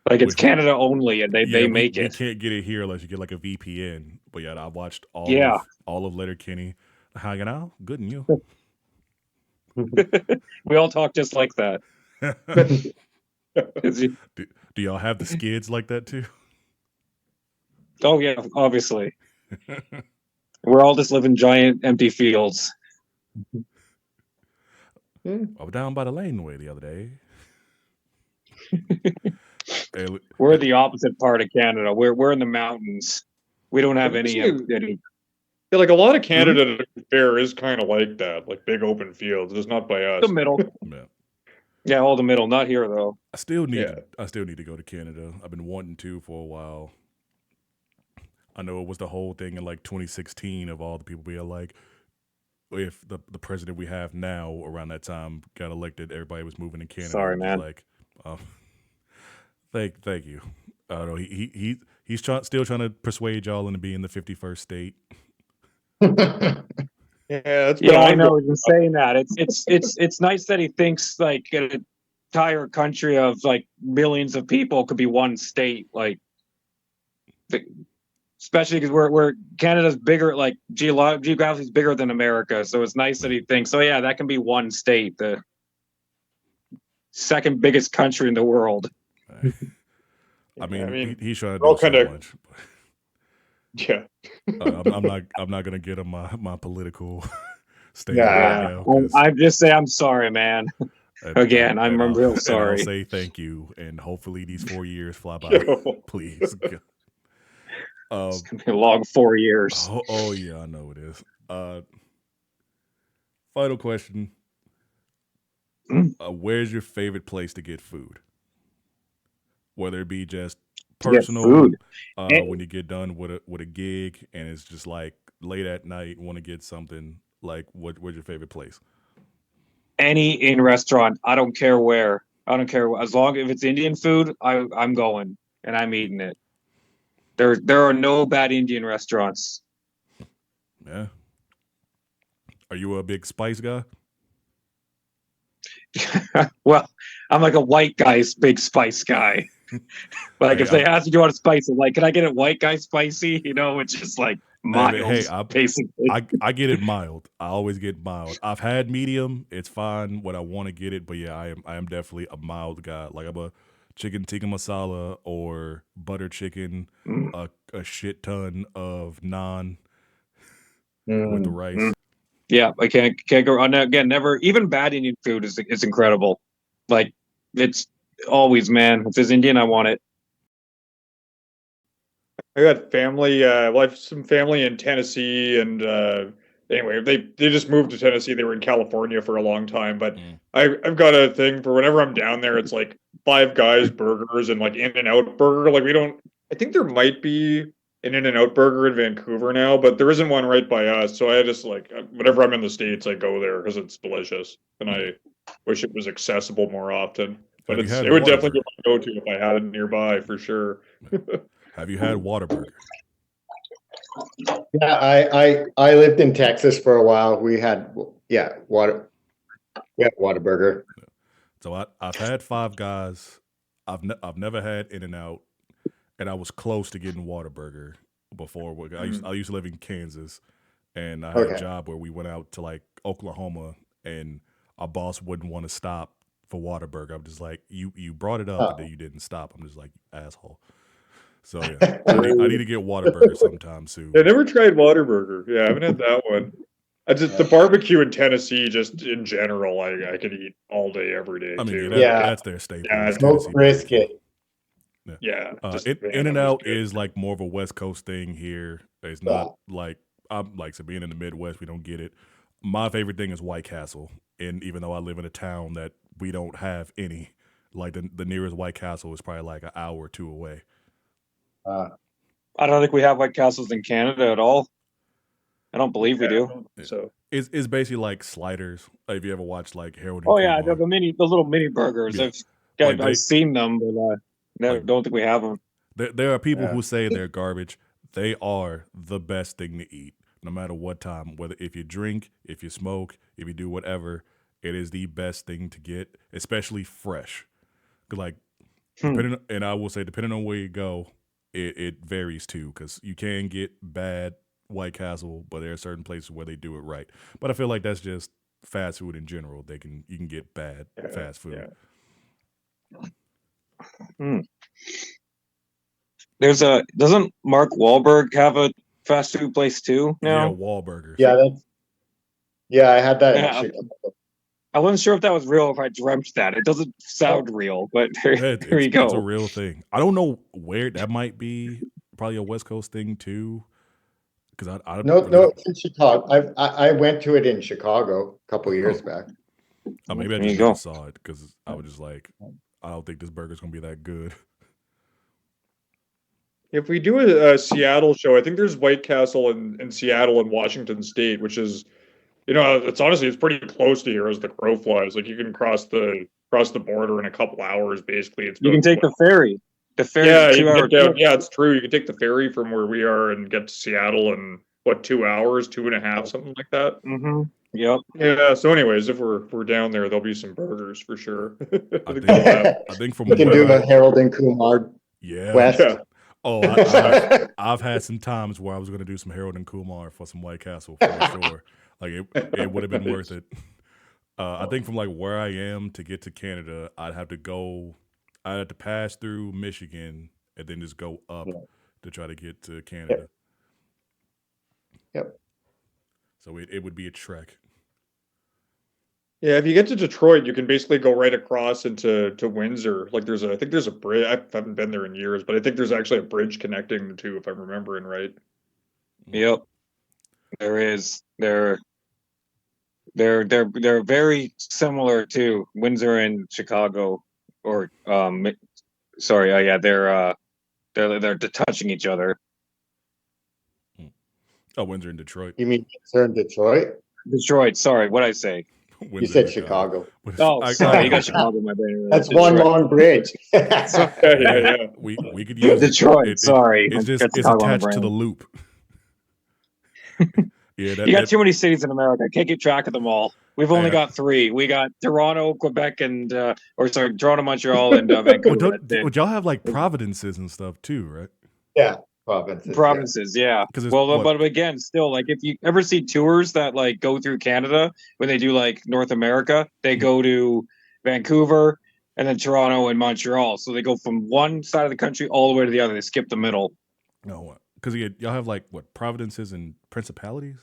Like it's Canada only, and they make it. You can't get it here unless you get like a VPN. But yeah, I watched all of Letterkenny. Hanging out, good and you. We all talk just like that. Do y'all have the skids like that too? Oh yeah, obviously. We're all just living giant empty fields. I was down by the laneway the other day. We're the opposite part of Canada. We're in the mountains. We don't have any. Yeah, like a lot of Canada fair is kind of like that, like big open fields. It's not by us. The middle. Yeah, all the middle. Not here though. I still need to go to Canada. I've been wanting to for a while. I know it was the whole thing in like 2016 of all the people being like, if the president we have now around that time got elected, everybody was moving to Canada. Sorry, man. Like, thank you. I don't know. He's still trying to persuade y'all into being the 51st state. I know. He's been saying that. It's nice that he thinks like an entire country of like millions of people could be one state. Like, especially because we're Canada's bigger. Like geographically is bigger than America, so it's nice that he thinks. So yeah, that can be one state. second biggest country in the world. I mean, he's trying to we're all do so kinda- much. Yeah. I'm not gonna get on my political stand Yeah. right now. 'cause- I'm just saying, I'm sorry, man. Again, I'm and real I'll sorry. say thank you, and hopefully these 4 years fly by. Yo. Please. It's gonna be a long 4 years. Oh yeah, I know it is. Final question. Where's your favorite place to get food? Whether it be just To get personal, food. when you get done with a gig and it's just like late at night, want to get something, like where's your favorite place? Any in restaurant. I don't care where. I don't care. As long as it's Indian food, I'm going and I'm eating it. There are no bad Indian restaurants. Yeah. Are you a big spice guy? Well, I'm like a white guy's big spice guy. Like, Hey, if they ask me, do you want a spicy? Like, can I get it white guy spicy? You know, it's just like mild, basically. I get it mild. I always get mild. I've had medium. It's fine when I want to get it, but yeah, I am definitely a mild guy. Like, I'm a chicken tikka masala or butter chicken, a shit ton of naan with the rice. Yeah, I can't go on. Again, never. Even bad Indian food is incredible. Like, it's always, man. If it's Indian, I want it. I got family. Well, I have some family in Tennessee, and anyway, they just moved to Tennessee. They were in California for a long time, but I've got a thing for whenever I'm down there. It's like Five Guys burgers and like In-N-Out burger. Like, we don't. I think there might be an In-N-Out burger in Vancouver now, but there isn't one right by us. So I just like whenever I'm in the States, I go there because it's delicious, and I wish it was accessible more often. But it would definitely be my go-to if I had it nearby for sure. Have you had Whataburger? Yeah, I lived in Texas for a while. We had Whataburger. So I've had Five Guys. I've never had In-N-Out, and I was close to getting Whataburger before. I used to live in Kansas, and I had a job where we went out to like Oklahoma, and our boss wouldn't want to stop for Whataburger. I'm just like, you brought it up, and then you didn't stop. I'm just like, asshole. So yeah, I need to get Whataburger sometime soon. I never tried Whataburger. Yeah, I haven't had that one. The barbecue in Tennessee, just in general, I could eat all day, every day. I mean, too. That's their staple. Yeah, Smoked brisket. Yeah. In-N-Out is like more of a West Coast thing here. It's not like being in the Midwest, we don't get it. My favorite thing is White Castle, and even though I live in a town that we don't have any, like the nearest White Castle is probably like an hour or two away. I don't think we have White Castles in Canada at all. I don't believe we do. So it's basically like sliders. Like, if you ever watched like Harold and Oh yeah, Kumar. the little mini burgers. Yeah. I've seen them, but don't think we have them. There are people who say they're garbage. They are the best thing to eat, no matter what time. Whether if you drink, if you smoke, if you do whatever, it is the best thing to get, especially fresh. Like, and I will say, depending on where you go, it varies too, because you can get bad White Castle, but there are certain places where they do it right. But I feel like that's just fast food in general. You can get bad fast food. Doesn't Mark Wahlberg have a fast food place too now? Yeah, Wahlburgers. Yeah, I had that in Chicago. I wasn't sure if that was real, if I dreamt that. It doesn't sound real, but here you go. It's a real thing. I don't know where that might be. Probably a West Coast thing too. Because I No, it's in Chicago. I went to it in Chicago a couple years back. Maybe I just never saw it because I was just like, I don't think this burger's gonna be that good. if we do a Seattle show, I think there's White Castle in Seattle and Washington State, which is, it's pretty close to here as the crow flies. Like, you can cross the border in a couple hours. Basically, you can take the ferry. The ferry, it's true. You can take the ferry from where we are and get to Seattle in 2 hours, 2.5, something like that. Mm-hmm. Yep. Yeah. So, anyways, if we're down there, there'll be some burgers for sure. I think from we can do a Harold and Kumar. West. Yeah. Oh, I've had some times where I was going to do some Harold and Kumar for some White Castle for sure. Like, it would have been worth it. I think from like where I am to get to Canada, I'd have to pass through Michigan and then just go up Yeah. to try to get to Canada. Yep. So it would be a trek. Yeah, if you get to Detroit, you can basically go right across into Windsor. Like I think there's a bridge. I haven't been there in years, but I think there's actually a bridge connecting the two, if I'm remembering right. Yep, there is. They're very similar to Windsor and Chicago, or sorry, yeah, they're touching each other. Oh, Windsor and Detroit. You mean Windsor and Detroit? Detroit, sorry, what'd I say? Windsor You said and Chicago. Oh, sorry, you got Chicago in my brain. That's one long bridge. Yeah. We could use Detroit. Sorry, It's just got it's Chicago on the attached to the brain. loop. Yeah, You got too many cities in America. I can't keep track of them all. We've only Yeah. got 3. We got Toronto, Quebec, and Toronto, Montreal, and Vancouver. Would y'all have like providences and stuff too, right? Yeah, provinces. Provinces, yeah. 'Cause it's Well, what- but again, still, like if you ever see tours that like go through Canada when they do like North America, they go to Vancouver and then Toronto and Montreal. So they go from one side of the country all the way to the other. They skip the middle. No, because y'all have like what providences and principalities,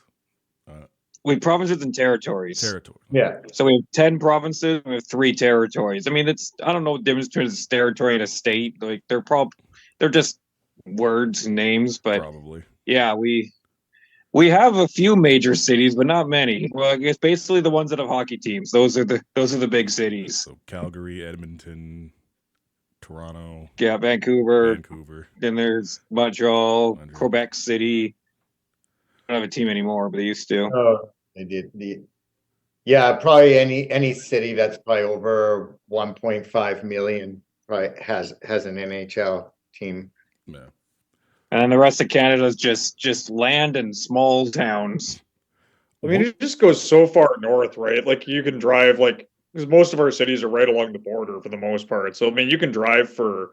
We have provinces and territories. territory. Yeah. So we have 10 provinces and we have 3 territories. I mean, I don't know what the difference between a territory and a state. Like they're just words and names, but Probably. yeah, we have a few major cities, but not many. Well, I guess basically the ones that have hockey teams. Those are the big cities. So Calgary, Edmonton, Toronto, Yeah, Vancouver. Vancouver. Then there's Montreal, Montreal. Quebec City. I don't have a team anymore, but they used to. Oh, they did. Yeah, probably any city that's probably over 1.5 million probably has an NHL team. Yeah. And the rest of Canada is just land and small towns. I mean, it just goes so far north, right? Like you can drive, like, because most of our cities are right along the border for the most part. So I mean, you can drive for,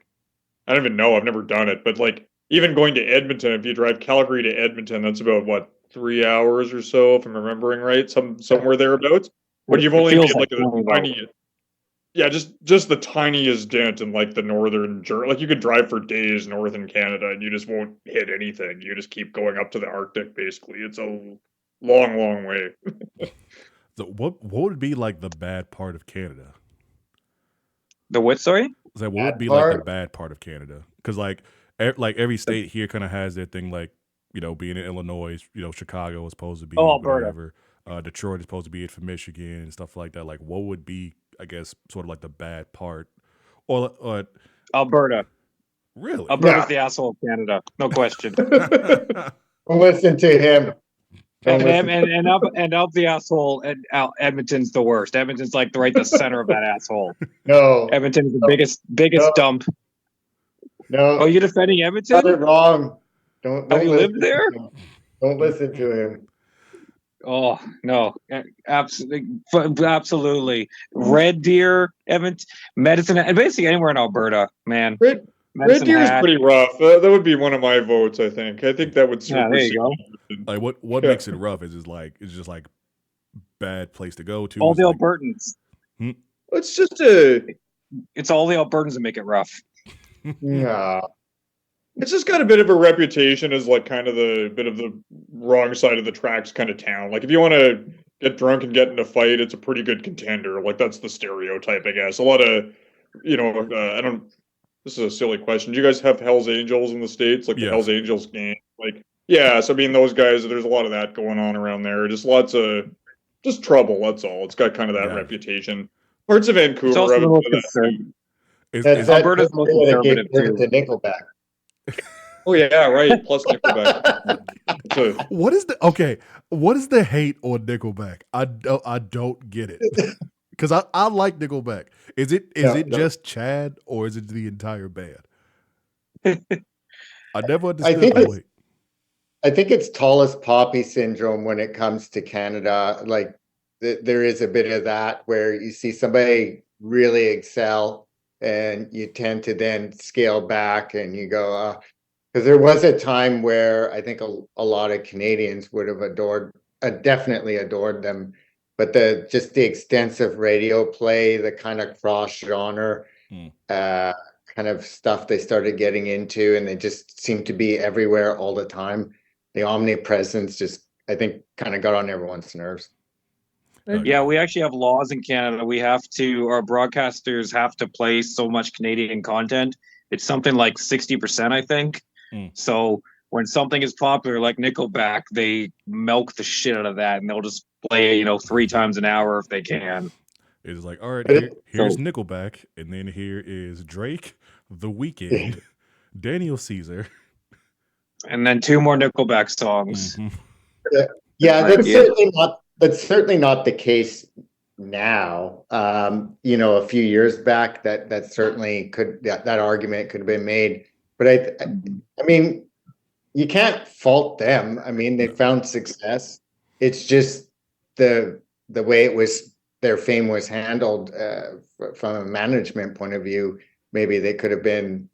I don't even know, I've never done it, but like even going to Edmonton, if you drive Calgary to Edmonton, that's about what, 3 hours or so, if I'm remembering right, somewhere thereabouts. But you've only made like a tiny, yeah, just the tiniest dent in like the northern like you could drive for days north in Canada and you just won't hit anything. You just keep going up to the Arctic. Basically, it's a long way. So what would be like the bad part of Canada? The what? Sorry. What would be Bad like the part? bad part of Canada? Because like every state here kind of has their thing. Like being in Illinois, Chicago is supposed to be Alberta. whatever. Detroit is supposed to be it for Michigan and stuff like that. Like what would be, I guess, sort of like the bad part, or Alberta. really? Alberta's Yeah. the asshole of Canada, no question. Don't listen to him. Don't listen. and up the asshole. And Edmonton's the worst. Edmonton's like right the center of that asshole. No, Edmonton is the biggest No. dump. no, Oh, you defending got it Edmonton? wrong. Don't Have you listen lived there? to him. Don't listen to him. Oh no, absolutely. Red Deer, Edmonton, Medicine, and basically anywhere in Alberta, man. Red Medicine Deer is Hat. pretty rough. That would be one of my votes. I think that would. Yeah, there you go. Like what Yeah. makes it rough is just like bad place to go to. All It's the like- Albertans. It's just a. It's all the Albertans that make it rough. No. It's just got a bit of a reputation as like kind of the bit of the wrong side of the tracks kind of town. Like if you want to get drunk and get in a fight, it's a pretty good contender. Like that's the stereotype, I guess. A lot of, I don't. This is a silly question. Do you guys have Hell's Angels in the States? Like the Yes. Hell's Angels gang? Like, yeah. So I mean, those guys. There's a lot of that going on around there. Just lots of, just trouble. That's all. It's got kind of that Yeah. reputation. Parts of Vancouver. It's also have the a most bit of that. conservative. Is Alberta's most conservative, too. The Nickleback. Oh yeah, right. Plus Nickleback. It's a- what is the hate on Nickelback? I don't get it. Because I like Nickelback. Is it just Chad or is it the entire band? I never understood think that it's- way. I think it's tallest poppy syndrome when it comes to Canada. Like there is a bit of that where you see somebody really excel and you tend to then scale back and you go, because there was a time where I think a lot of Canadians would have definitely adored them. but just the extensive radio play, the kind of cross genre kind of stuff they started getting into, and they just seemed to be everywhere all the time. The omnipresence just, I think, kind of got on everyone's nerves. Yeah, we actually have laws in Canada. Our broadcasters have to play so much Canadian content. It's something like 60%, I think. So when something is popular like Nickelback, they milk the shit out of that, and they'll just play, 3 times an hour if they can. It's like, all right, here's Nickelback, and then here is Drake, The Weeknd, Daniel Caesar, Mm-hmm. Mm-hmm. and then 2 more Nickelback songs. Yeah, that's certainly not the case now. A few years back, that certainly that argument could have been made. But I mean, you can't fault them. I mean, they found success. It's just the way their fame was handled from a management point of view. Maybe they could have been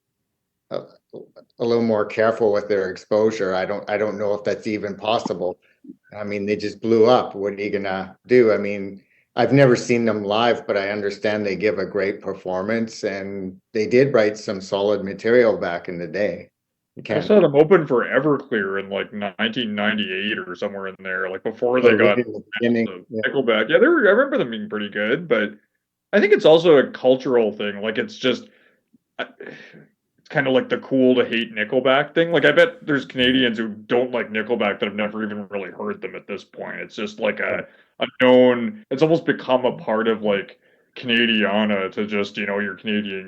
a little more careful with their exposure. I don't know if that's even possible. I mean, they just blew up. What are you gonna do? I mean, I've never seen them live, but I understand they give a great performance, and they did write some solid material back in the day. I saw them open for Everclear in like 1998 or somewhere in there, like before they got Nickelback. Yeah, I remember them being pretty good, but I think it's also a cultural thing. Like it's just, it's kind of like the cool to hate Nickelback thing. Like I bet there's Canadians who don't like Nickelback that have never even really heard them at this point. It's just like a known. It's almost become a part of like Canadiana to just you're Canadian.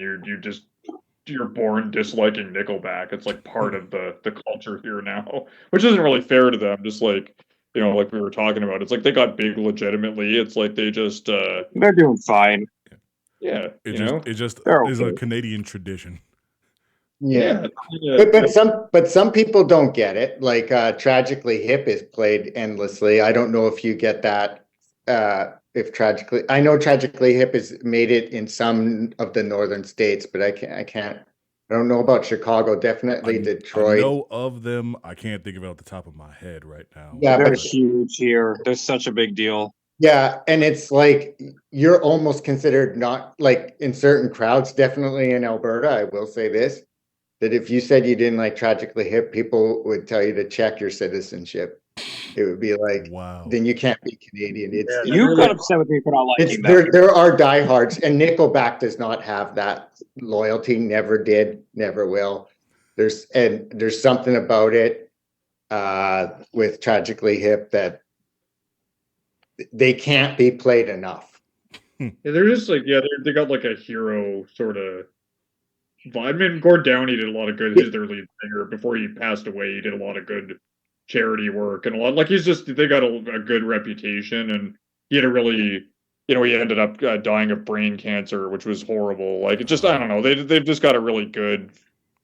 You're born disliking Nickelback. It's like part of the culture here now, which isn't really fair to them. Just like like we were talking about, it's like they got big legitimately. It's like they just they're doing fine. Yeah, it just is a Canadian tradition. Yeah. But some people don't get it. Like Tragically Hip is played endlessly. I don't know if you get that. I know Tragically Hip has made it in some of the northern states, but I don't know about Chicago. Definitely Detroit. I know of them. I can't think of it off the top of my head right now. Yeah, they're huge here. They're such a big deal. Yeah, and it's like you're almost considered not like in certain crowds, definitely in Alberta. I will say this, that if you said you didn't like Tragically Hip, people would tell you to check your citizenship. It would be like, wow, then you can't be Canadian. You got upset with me for not liking that. There are diehards, and Nickelback does not have that loyalty. Never did, never will. There's something about it with Tragically Hip that they can't be played enough. Yeah, they're just like they got like a hero sort of vibe. I mean, Gord Downey did a lot of good. He's their lead singer. Before he passed away, he did a lot of good charity work and a lot. Like they got a good reputation, and he had a really, he ended up dying of brain cancer, which was horrible. Like it just, I don't know. They've just got a really good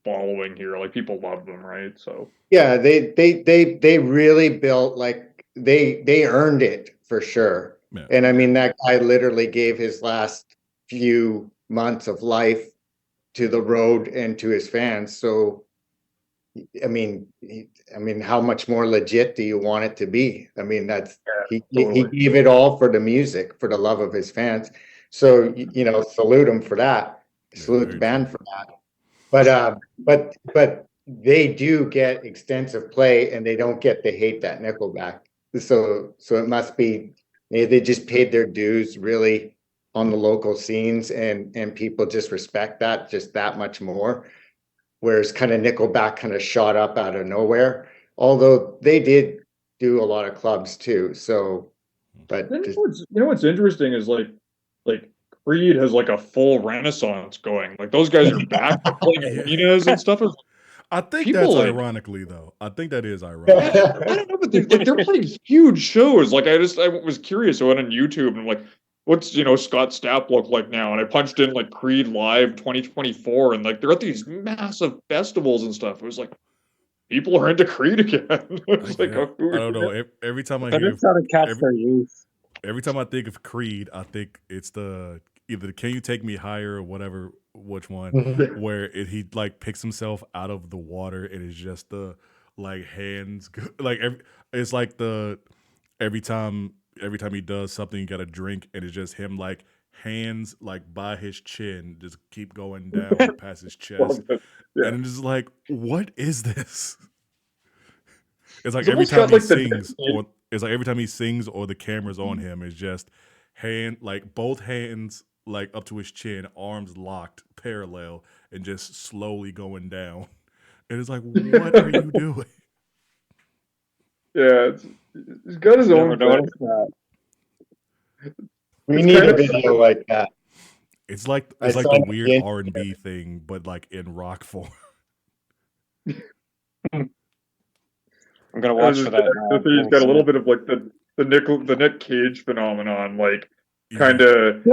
following here. Like people love them, right? So yeah, they really built like they earned it for sure. Yeah. And I mean, that guy literally gave his last few months of life to the road and to his fans. So, I mean, how much more legit do you want it to be? I mean, he gave it all for the music, for the love of his fans. So, salute him for that. Salute the band for that. But they do get extensive play, and they don't get the hate that Nickelback. So it must be they just paid their dues really on the local scenes, and people just respect that just that much more. Whereas kind of Nickelback kind of shot up out of nowhere, although they did do a lot of clubs too. So, but what's interesting is like Creed has like a full renaissance going. Like those guys are back playing arenas and stuff. I think that's ironically though. I think that is ironic. I don't know, but they're playing huge shows. Like I was curious. I went on YouTube and I'm like, what's Scott Stapp look like now? And I punched in like Creed Live 2024, and like they're at these massive festivals and stuff. It was like people are into Creed again. It was like, I don't know. Every time I hear every time I think of Creed, I think it's either Can You Take Me Higher or whatever, which one, where he like picks himself out of the water and it's just the like hands, like it's like every time every time he does something, you got to drink, and it's just him like hands like by his chin, just keep going down past his chest, Love it. Yeah. and it's just like, what is this? It's like He's every almost time got he like the sings, or it's like every time he sings, or the camera's on him, it's just like both hands like up to his chin, arms locked, parallel, and just slowly going down. And it's like, what are you doing? yeah, he's got his Never own thing. noticed that. We It's need kind a of- video like that. It's like I the saw weird the- R&B thing, but like in rock form. I'm gonna watch for that. I think he's got a little bit of like the Nick Cage phenomenon, like kind of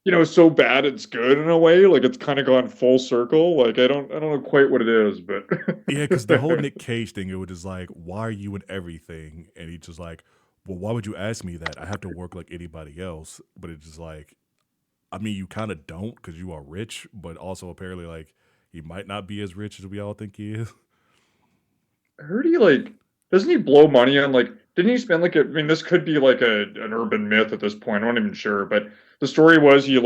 Yeah. so bad it's good in a way. Like it's kind of gone full circle. Like I don't know quite what it is, but Yeah, because the whole Nick Cage thing, it was just like, why are you in everything? And he's just like, well, why would you ask me that? I have to work like anybody else. But it's just like, I mean, you kind of don't because you are rich, but also apparently like he might not be as rich as we all think he is. I heard he doesn't he blow money on didn't he spend I mean this could be like an urban myth at this point, I'm not even sure, but the story was he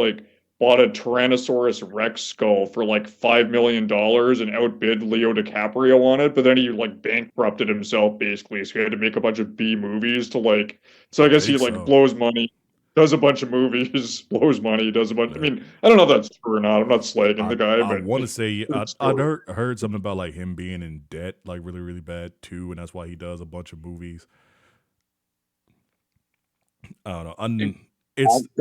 bought a Tyrannosaurus Rex skull for $5 million and outbid Leo DiCaprio on it, but then he bankrupted himself basically, so he had to make a bunch of B movies to so I guess he think so. blows money, does a bunch of movies, blows money, does a bunch. I mean, I don't know if that's true or not. I'm not slagging the guy, I but want to just say good I story. heard something about him being in debt really really bad too, and that's why he does a bunch of movies. I don't know.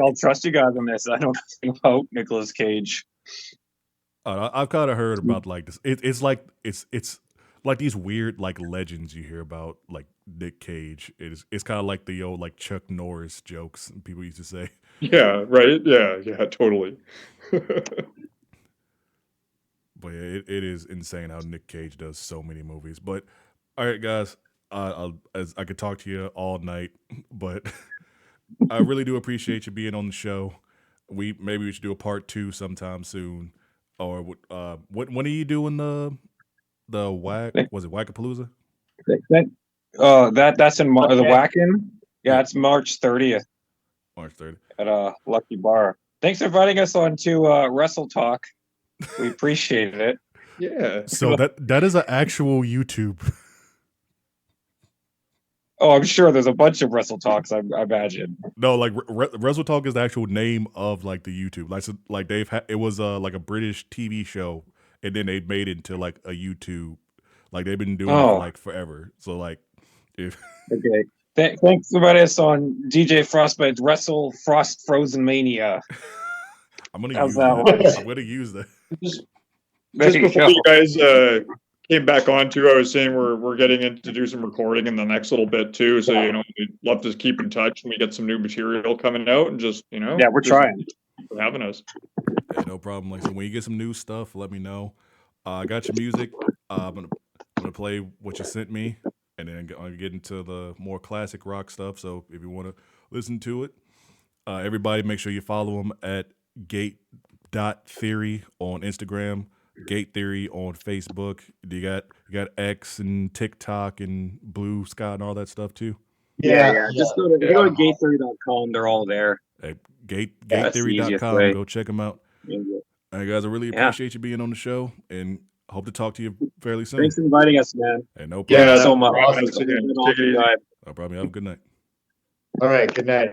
I'll trust you guys on this. I know nothing about Nicolas Cage. I've kind of heard about this. It's like these weird legends you hear about Nick Cage. It's kind of like the old Chuck Norris jokes people used to say. Yeah, right. Yeah, totally. But yeah, it is insane how Nick Cage does so many movies. But all right, guys, as I could talk to you all night, but I really do appreciate you being on the show. Maybe we should do a part 2 sometime soon. Or when are you doing the whack? Was it Wackapalooza? That's in the Whackin'. Yeah, it's March 30th March 30th. at Lucky Bar. Thanks for inviting us on to Wrestle Talk. We appreciate it. Yeah. So that is an actual YouTube. Oh, I'm sure there's a bunch of Wrestle Talks. I imagine. No, Wrestle Talk is the actual name of the YouTube. It was a British TV show, and then they made it into a YouTube. They've been doing it for forever. So if Okay. Thanks for inviting us on DJ Frostbite's Wrestle Frost Frozen Mania. I'm gonna How's use that that. one? I'm gonna use that. Just There you before go. you guys came back on too, I was saying we're getting in to do some recording in the next little bit too. So we'd love to keep in touch when we get some new material coming out, and just Yeah, we're trying. Thanks for having us. Yeah, no problem. So when you get some new stuff, let me know. I got your music. I'm gonna play what you sent me, and then I'll get into the more classic rock stuff. So if you want to listen to it, everybody make sure you follow them at gate.theory on Instagram, Gate Theory on Facebook. You got X and TikTok and Blue Sky and all that stuff too. Yeah. Just go to gatetheory.com. They're all there. Hey, That's the easiest gatetheory.com. way. Go check them out. All right, guys, I really appreciate you being on the show, and hope to talk to you fairly soon. Thanks for inviting us, man. Hey, no problem. Thanks so much. Awesome. Thanks again. Awesome Take it easy. guy. No problem. Have a good night. All right. Good night.